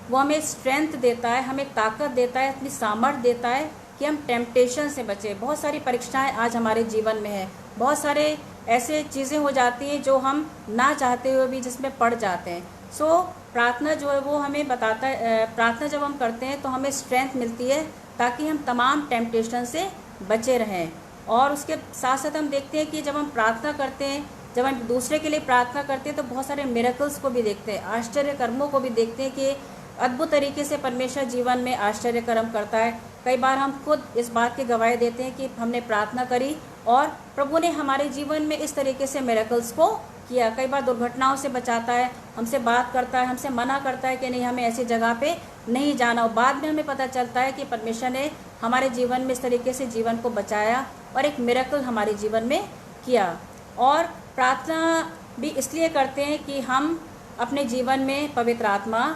Speaker 5: वो हमें स्ट्रेंथ देता है, हमें ताकत देता है, अपनी सामर्थ्य देता है कि हम टेम्पटेशन से बचें। बहुत सारी परीक्षाएं आज हमारे जीवन में है, बहुत सारे ऐसे चीज़ें हो जाती हैं जो हम ना चाहते हुए भी जिसमें पड़ जाते हैं। सो प्रार्थना जो है वो हमें बताता है, प्रार्थना जब हम करते हैं तो हमें स्ट्रेंथ मिलती है ताकि हम तमाम टेम्पटेशन से बचे रहें। और उसके साथ साथ हम देखते हैं कि जब हम प्रार्थना करते हैं, जब हम दूसरे के लिए प्रार्थना करते हैं तो बहुत सारे मिरेकल्स को भी देखते हैं, आश्चर्य कर्मों को भी देखते हैं कि अद्भुत तरीके से परमेश्वर जीवन में आश्चर्य कर्म करता है। कई बार हम खुद इस बात की गवाही देते हैं कि हमने प्रार्थना करी और प्रभु ने हमारे जीवन में इस तरीके से मिरेकल्स को किया। कई बार दुर्घटनाओं से बचाता है, हमसे बात करता है, हमसे मना करता है कि नहीं हमें ऐसी जगह पे नहीं जाना हो। बाद में हमें पता चलता है कि परमेश्वर ने हमारे जीवन में इस तरीके से जीवन को बचाया और एक मिरेकल हमारे जीवन में किया। और प्रार्थना भी इसलिए करते हैं कि हम अपने जीवन में पवित्र आत्मा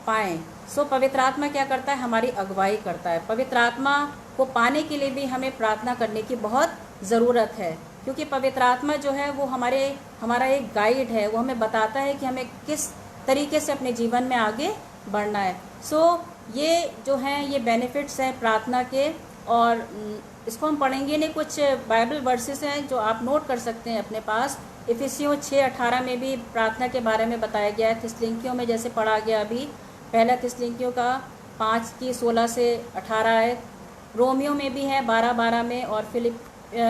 Speaker 5: पाएँ। सो पवित्र आत्मा क्या करता है, हमारी अगुवाई करता है। पवित्र आत्मा को पाने के लिए भी हमें प्रार्थना करने की बहुत ज़रूरत है, क्योंकि पवित्र आत्मा जो है वो हमारा एक गाइड है, वो हमें बताता है कि हमें किस तरीके से अपने जीवन में आगे बढ़ना है। सो ये जो हैं ये बेनिफिट्स हैं प्रार्थना के, और इसको हम पढ़ेंगे नहीं। कुछ बाइबल वर्सेस हैं जो आप नोट कर सकते हैं अपने पास। इफिसियों 6:18 में भी प्रार्थना के बारे में बताया गया है। थिस्सलुनीकियों में जैसे पढ़ा गया अभी, पहला थिस्सलुनीकियों का 5:16 से 18 है। रोमियो में भी है 12:12 में, और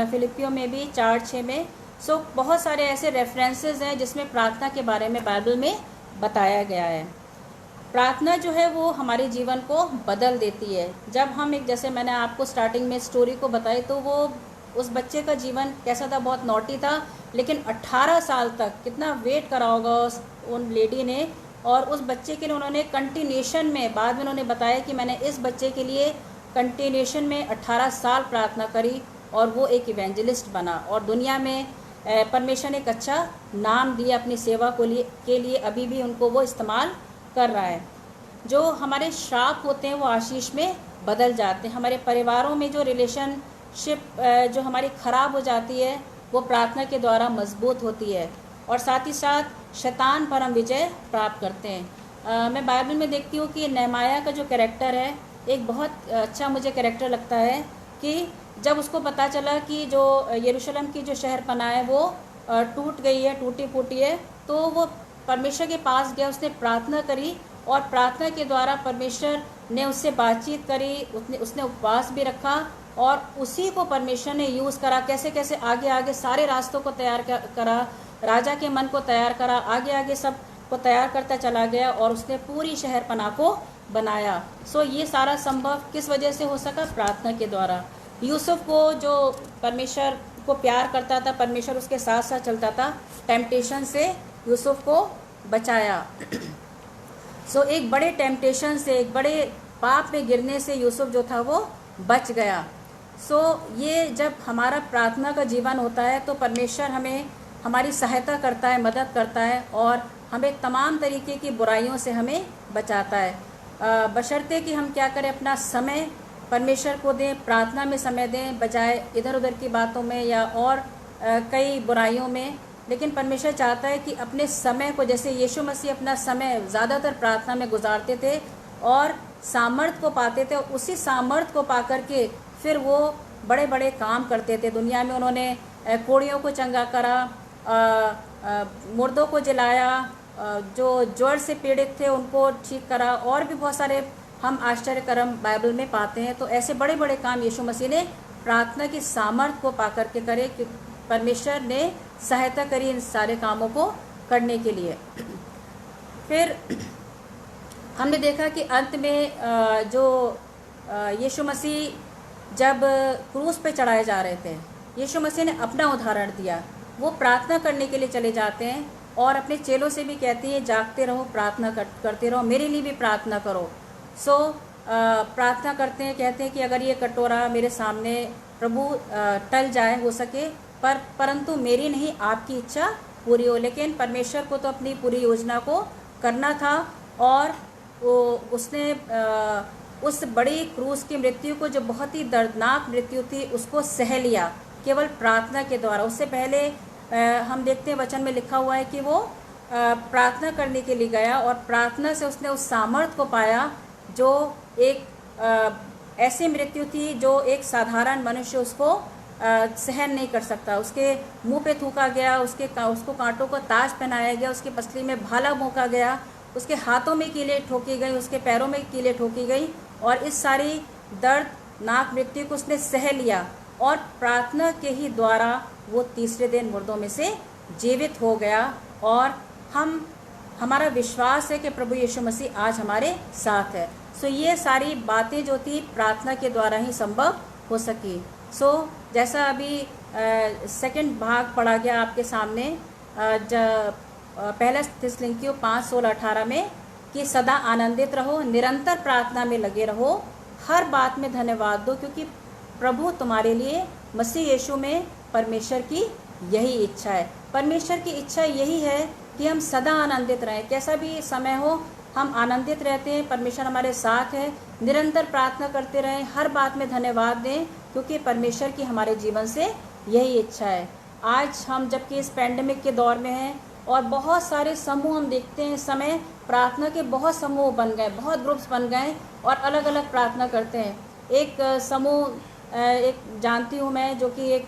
Speaker 5: फिलिपियों में भी 4:6 में। सो बहुत सारे ऐसे रेफरेंसेस हैं जिसमें प्रार्थना के बारे में बाइबल में बताया गया है। प्रार्थना जो है वो हमारे जीवन को बदल देती है। जब हम एक, जैसे मैंने आपको स्टार्टिंग में स्टोरी को बताई, तो वो उस बच्चे का जीवन कैसा था, बहुत नॉटी था, लेकिन 18 साल तक कितना वेट करा होगा उन लेडी ने, और उस बच्चे के लिए उन्होंने कंटिन्यूशन में, बाद में उन्होंने बताया कि मैंने इस बच्चे के लिए कंटिन्यूशन में 18 साल प्रार्थना करी और वो एक इवेंजलिस्ट बना और दुनिया में परमेश्वर ने एक अच्छा नाम दिया अपनी सेवा के लिए अभी भी उनको वो इस्तेमाल कर रहा है। जो हमारे श्राप होते हैं वो आशीष में बदल जाते हैं। हमारे परिवारों में जो रिलेशनशिप जो हमारी ख़राब हो जाती है वो प्रार्थना के द्वारा मजबूत होती है, और साथ ही साथ शैतान पर हम विजय प्राप्त करते हैं। मैं बाइबल में देखती हूँ कि नेहमाया का जो कैरेक्टर है, एक बहुत अच्छा मुझे कैरेक्टर लगता है कि जब उसको पता चला कि जो यरूशलेम की जो शहर पनाह है वो टूट गई है, टूटी फूटी है, तो वो परमेश्वर के पास गया, उसने प्रार्थना करी और प्रार्थना के द्वारा परमेश्वर ने उससे बातचीत करी, उसने उपवास भी रखा और उसी को परमेश्वर ने यूज़ करा, कैसे कैसे आगे आगे सारे रास्तों को तैयार करा, राजा के मन को तैयार करा, आगे आगे सब को तैयार करता चला गया और उसने पूरी शहर पनाह को बनाया। सो ये सारा संभव किस वजह से हो सका? प्रार्थना के द्वारा। यूसुफ को जो परमेश्वर को प्यार करता था, परमेश्वर उसके साथ साथ चलता था, टेम्पटेशन से यूसुफ को बचाया। सो एक बड़े टेम्पटेशन से, एक बड़े पाप में गिरने से यूसुफ जो था वो बच गया। सो ये जब हमारा प्रार्थना का जीवन होता है तो परमेश्वर हमें हमारी सहायता करता है, मदद करता है और हमें तमाम तरीके की बुराइयों से हमें बचाता है। बशर्ते कि हम क्या करें, अपना समय परमेश्वर को दें, प्रार्थना में समय दें, बजाय इधर उधर की बातों में या और कई बुराइयों में। लेकिन परमेश्वर चाहता है कि अपने समय को, जैसे यीशु मसीह अपना समय ज़्यादातर प्रार्थना में गुजारते थे और सामर्थ को पाते थे, और उसी सामर्थ को पा करके फिर वो बड़े बड़े काम करते थे दुनिया में। उन्होंने कोढ़ियों को चंगा करा, मुर्दों को जलाया, जो ज्वर से पीड़ित थे उनको ठीक करा, और भी बहुत सारे हम आश्चर्य कर्म बाइबल में पाते हैं। तो ऐसे बड़े बड़े काम यीशु मसीह ने प्रार्थना की सामर्थ को पा करके करे, कि परमेश्वर ने सहायता करी इन सारे कामों को करने के लिए। फिर हमने देखा कि अंत में जो यीशु मसीह जब क्रूस पे चढ़ाए जा रहे थे, यीशु मसीह ने अपना उदाहरण दिया। वो प्रार्थना करने के लिए चले जाते हैं और अपने चेलों से भी कहते हैं, जागते रहो, प्रार्थना करते रहो, मेरे लिए भी प्रार्थना करो। सो प्रार्थना करते हैं, कहते हैं कि अगर ये कटोरा मेरे सामने प्रभु टल जाए, हो सके, परंतु मेरी नहीं आपकी इच्छा पूरी हो। लेकिन परमेश्वर को तो अपनी पूरी योजना को करना था और उसने उस बड़ी क्रूस की मृत्यु को, जो बहुत ही दर्दनाक मृत्यु थी, उसको सह लिया केवल प्रार्थना के द्वारा। उससे पहले हम देखते हैं वचन में लिखा हुआ है कि वो प्रार्थना करने के लिए गया और प्रार्थना से उसने उस सामर्थ को पाया जो एक ऐसी मृत्यु थी जो एक साधारण मनुष्य उसको सहन नहीं कर सकता। उसके मुंह पे थूका गया, उसको कांटों को ताज पहनाया गया, उसकी पसली में भाला भोंका गया, उसके हाथों में कीलें ठोकी गई, उसके पैरों में कीलें ठोकी गई, और इस सारी दर्दनाक मृत्यु को उसने सह लिया और प्रार्थना के ही द्वारा वो तीसरे दिन मुर्दों में से जीवित हो गया। और हमारा विश्वास है कि प्रभु यीशु मसीह आज हमारे साथ है। सो ये सारी बातें जो थी प्रार्थना के द्वारा ही संभव हो सकी। सो जैसा अभी सेकंड भाग पढ़ा गया आपके सामने, पहला थिस्सलुनीकियों 5:16-18 में, कि सदा आनंदित रहो, निरंतर प्रार्थना में लगे रहो, हर बात में धन्यवाद दो, क्योंकि प्रभु तुम्हारे लिए मसीह यीशु में परमेश्वर की यही इच्छा है। परमेश्वर की इच्छा यही है कि हम सदा आनंदित रहें, कैसा भी समय हो हम आनंदित रहते हैं, परमेश्वर हमारे साथ है, निरंतर प्रार्थना करते रहें, हर बात में धन्यवाद दें, क्योंकि परमेश्वर की हमारे जीवन से यही इच्छा है। आज हम जबकि इस पैंडेमिक के दौर में हैं और बहुत सारे समूह हम देखते हैं, इस समय प्रार्थना के बहुत समूह बन गए, बहुत ग्रुप्स बन गए और अलग अलग प्रार्थना करते हैं। एक समूह एक जानती हूँ मैं, जो कि एक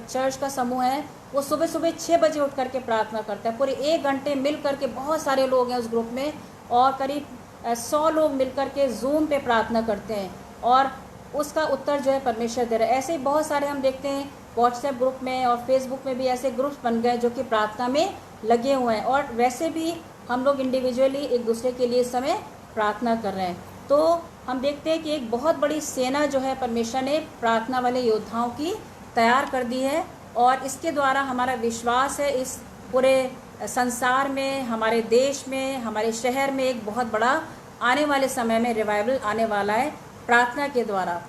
Speaker 5: चर्च का समूह है, वो सुबह सुबह 6 बजे उठ करके प्रार्थना करता है, पूरे 1 घंटे मिल करके, बहुत सारे लोग हैं उस ग्रुप में और करीब 100 लोग मिल करके जूम पे प्रार्थना करते हैं और उसका उत्तर जो है परमेश्वर दे रहा है। ऐसे ही बहुत सारे हम देखते हैं व्हाट्सएप ग्रुप में और फेसबुक में भी ऐसे ग्रुप्स बन गए जो कि प्रार्थना में लगे हुए हैं। और वैसे भी हम लोग इंडिविजुअली एक दूसरे के लिए इस समय प्रार्थना कर रहे हैं। तो हम देखते हैं कि एक बहुत बड़ी सेना जो है परमेश्वर ने प्रार्थना वाले योद्धाओं की तैयार कर दी है, और इसके द्वारा हमारा विश्वास है इस पूरे संसार में, हमारे देश में, हमारे शहर में एक बहुत बड़ा आने वाले समय में रिवाइवल आने वाला है प्रार्थना के द्वारा।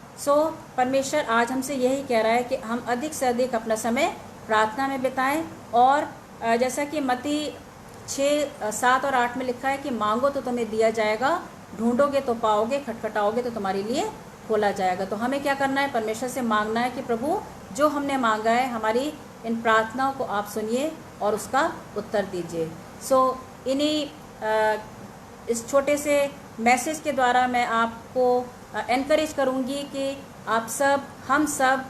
Speaker 5: परमेश्वर आज हमसे यही कह रहा है कि हम अधिक से अधिक अपना समय प्रार्थना में बिताएं, और जैसा कि मत्ती 6, 7 और 8 में लिखा है कि मांगो तो तुम्हें दिया जाएगा, ढूंढोगे तो पाओगे, खटखटाओगे तो तुम्हारे लिए खोला जाएगा। तो हमें क्या करना है? परमेश्वर से मांगना है कि प्रभु जो हमने मांगा है हमारी इन प्रार्थनाओं को आप सुनिए और उसका उत्तर दीजिए। इन्हीं इस छोटे से मैसेज के द्वारा मैं आपको एनकरेज करूंगी कि आप सब, हम सब,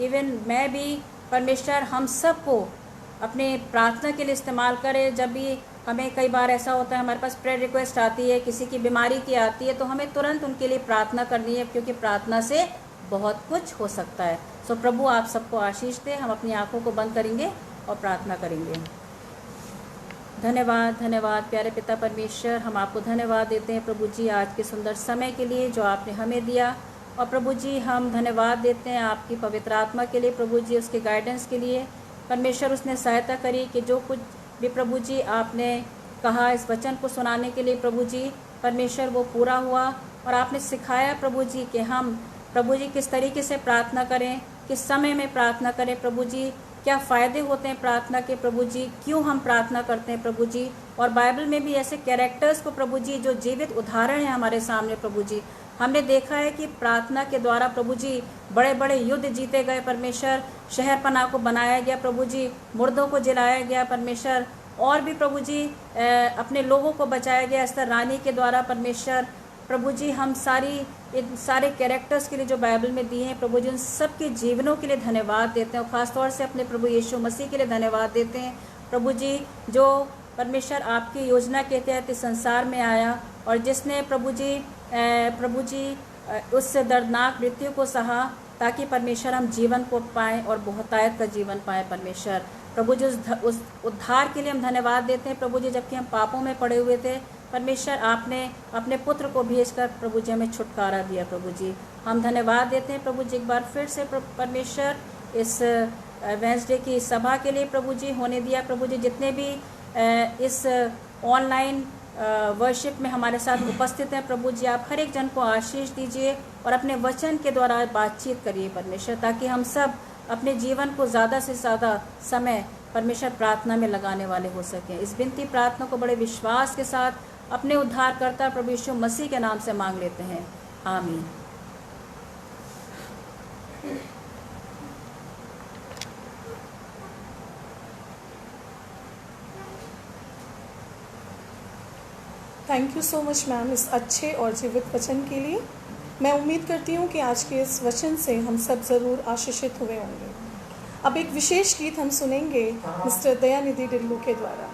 Speaker 5: इवन मैं भी, परमेश्वर हम सब को अपने प्रार्थना के लिए इस्तेमाल करें। जब भी हमें कई बार ऐसा होता है, हमारे पास प्रेयर रिक्वेस्ट आती है, किसी की बीमारी की आती है, तो हमें तुरंत उनके लिए प्रार्थना करनी है, क्योंकि प्रार्थना से बहुत कुछ हो सकता है। प्रभु आप सबको आशीष दे। हम अपनी आंखों को बंद करेंगे और प्रार्थना करेंगे। धन्यवाद, धन्यवाद प्यारे पिता परमेश्वर, हम आपको धन्यवाद देते हैं प्रभु जी आज के सुंदर समय के लिए जो आपने हमें दिया। और प्रभु जी हम धन्यवाद देते हैं आपकी पवित्र आत्मा के लिए, प्रभु जी उसके गाइडेंस के लिए। परमेश्वर उसने सहायता करी कि जो कुछ भी प्रभु जी आपने कहा इस वचन को सुनाने के लिए प्रभु जी, परमेश्वर वो पूरा हुआ। और आपने सिखाया प्रभु जी कि हम प्रभु जी किस तरीके से प्रार्थना करें, किस समय में प्रार्थना करें प्रभु जी, क्या फ़ायदे होते हैं प्रार्थना के प्रभु जी, क्यों हम प्रार्थना करते हैं प्रभु जी। और बाइबल में भी ऐसे कैरेक्टर्स को प्रभु जी जो जीवित उदाहरण है हमारे सामने प्रभु जी, हमने देखा है कि प्रार्थना के द्वारा प्रभु जी बड़े बड़े युद्ध जीते गए परमेश्वर, शहर पनाह को बनाया गया प्रभु जी, मुर्दों को जलाया गया परमेश्वर, और भी प्रभु जी अपने लोगों को बचाया गया एस्तर रानी के द्वारा परमेश्वर। प्रभु जी हम इन सारे कैरेक्टर्स के लिए जो बाइबल में दिए हैं प्रभु जी, उन सब के जीवनों के लिए धन्यवाद देते हैं, और ख़ासतौर से अपने प्रभु यीशु मसीह के लिए धन्यवाद देते हैं प्रभु जी, जो परमेश्वर आपकी योजना के तहत इस संसार में आया और जिसने प्रभु जी उस दर्दनाक मृत्यु को सहा ताकि परमेश्वर हम जीवन को पाएँ और बहुतायत का जीवन पाएँ परमेश्वर। प्रभु जी उस उद्धार के लिए हम धन्यवाद देते हैं प्रभु जी, जबकि हम पापों में पड़े हुए थे परमेश्वर आपने अपने पुत्र को भेजकर प्रभु जी हमें छुटकारा दिया प्रभु जी। हम धन्यवाद देते हैं प्रभु जी एक बार फिर से परमेश्वर इस वेंसडे की सभा के लिए प्रभु जी होने दिया प्रभु जी, जितने भी इस ऑनलाइन वर्शिप में हमारे साथ उपस्थित हैं प्रभु जी, आप हर एक जन को आशीष दीजिए और अपने वचन के द्वारा बातचीत करिए परमेश्वर, ताकि हम सब अपने जीवन को ज़्यादा से ज़्यादा समय परमेश्वर प्रार्थना में लगाने वाले हो सकें। इस विनती प्रार्थना को बड़े विश्वास के साथ अपने उद्धारकर्ता प्रभु यीशु मसीह के नाम से मांग लेते हैं, आमीन।
Speaker 1: Thank you so much ma'am इस अच्छे और जीवित वचन के लिए। मैं उम्मीद करती हूँ कि आज के इस वचन से हम सब ज़रूर आशीषित हुए होंगे। अब एक विशेष गीत हम सुनेंगे मिस्टर दयानिधि डिल्लू के द्वारा।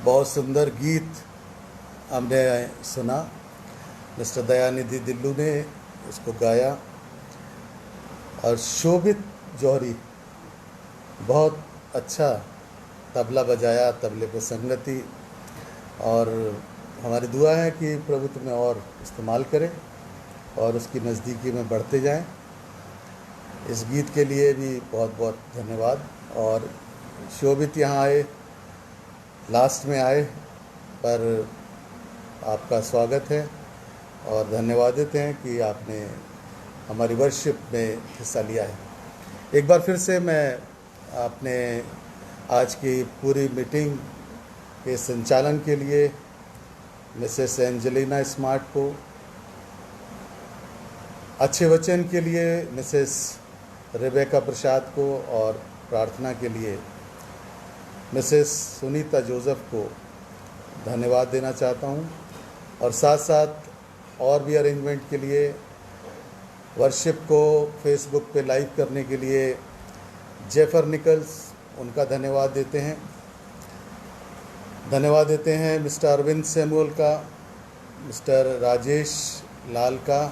Speaker 4: बहुत सुंदर गीत हमने सुना। मिस्टर दयानिधि दिल्लू ने इसको गाया और शोभित जौहरी बहुत अच्छा तबला बजाया, तबले पे संगति। और हमारी दुआ है कि प्रभु तुम्हें और इस्तेमाल करे और उसकी नज़दीकी में बढ़ते जाएं। इस गीत के लिए भी बहुत बहुत धन्यवाद। और शोभित यहाँ आए, लास्ट में आए, पर आपका स्वागत है और धन्यवाद देते हैं कि आपने हमारी वर्शिप में हिस्सा लिया है। एक बार फिर से मैं अपने आज की पूरी मीटिंग के संचालन के लिए मिसेस एंजेलिना स्मार्ट को, अच्छे वचन के लिए मिसेस रेबेका प्रसाद को और प्रार्थना के लिए मिसेस सुनीता जोसेफ को धन्यवाद देना चाहता हूं। और साथ साथ और भी अरेंजमेंट के लिए, वर्शिप को फेसबुक पे लाइव करने के लिए जेफर निकल्स, उनका धन्यवाद देते हैं। धन्यवाद देते हैं मिस्टर अरविंद सैमुअल का, मिस्टर राजेश लाल का,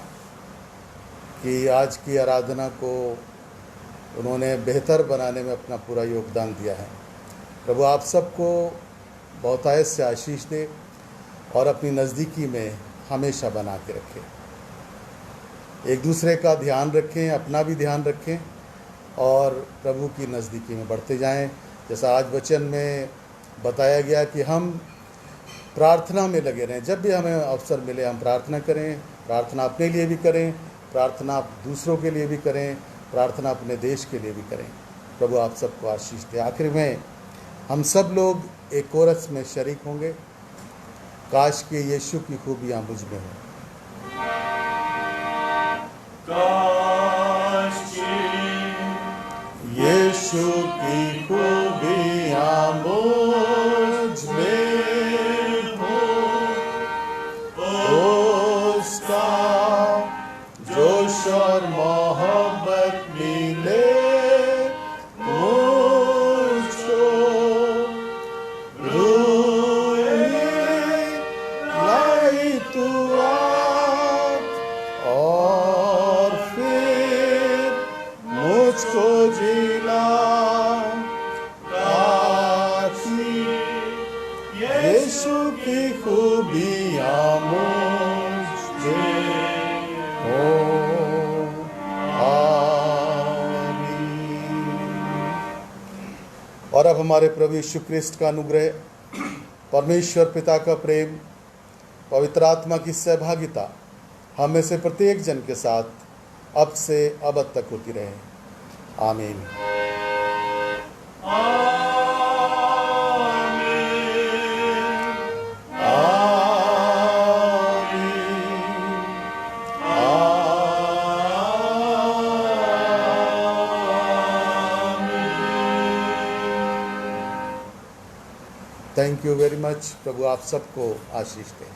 Speaker 4: कि आज की आराधना को उन्होंने बेहतर बनाने में अपना पूरा योगदान दिया है। प्रभु आप सबको बहुतायत से आशीष दे और अपनी नज़दीकी में हमेशा बना के रखे। एक दूसरे का ध्यान रखें, अपना भी ध्यान रखें और प्रभु की नज़दीकी में बढ़ते जाएं। जैसा आज वचन में बताया गया कि हम प्रार्थना में लगे रहें, जब भी हमें अवसर मिले हम प्रार्थना करें। प्रार्थना अपने लिए भी करें, प्रार्थना दूसरों के लिए भी करें, प्रार्थना अपने देश के लिए भी करें। प्रभु आप सबको आशीष दे। आखिर में हम सब लोग एक कोरस में शरीक होंगे, काश कि यीशु की खूबियाँ मुझ में हों।
Speaker 2: काश
Speaker 4: यीशु की खूबियाँ मुझ में हो, उसका जोश और मोहब्बत मिले मुझको, रूहे लाई तू आ और फिर मुझको जिला, ताकि यीशु की खूबियाँ मुझ में हो। और अब हमारे प्रभु यीशु ख्रिस्ट का अनुग्रह, परमेश्वर पिता का प्रेम, पवित्र आत्मा की सहभागिता हम में से प्रत्येक जन के साथ अब से अब तक होती रहे। आमीन। Thank you very much. प्रभु आप सबको आशीष दे।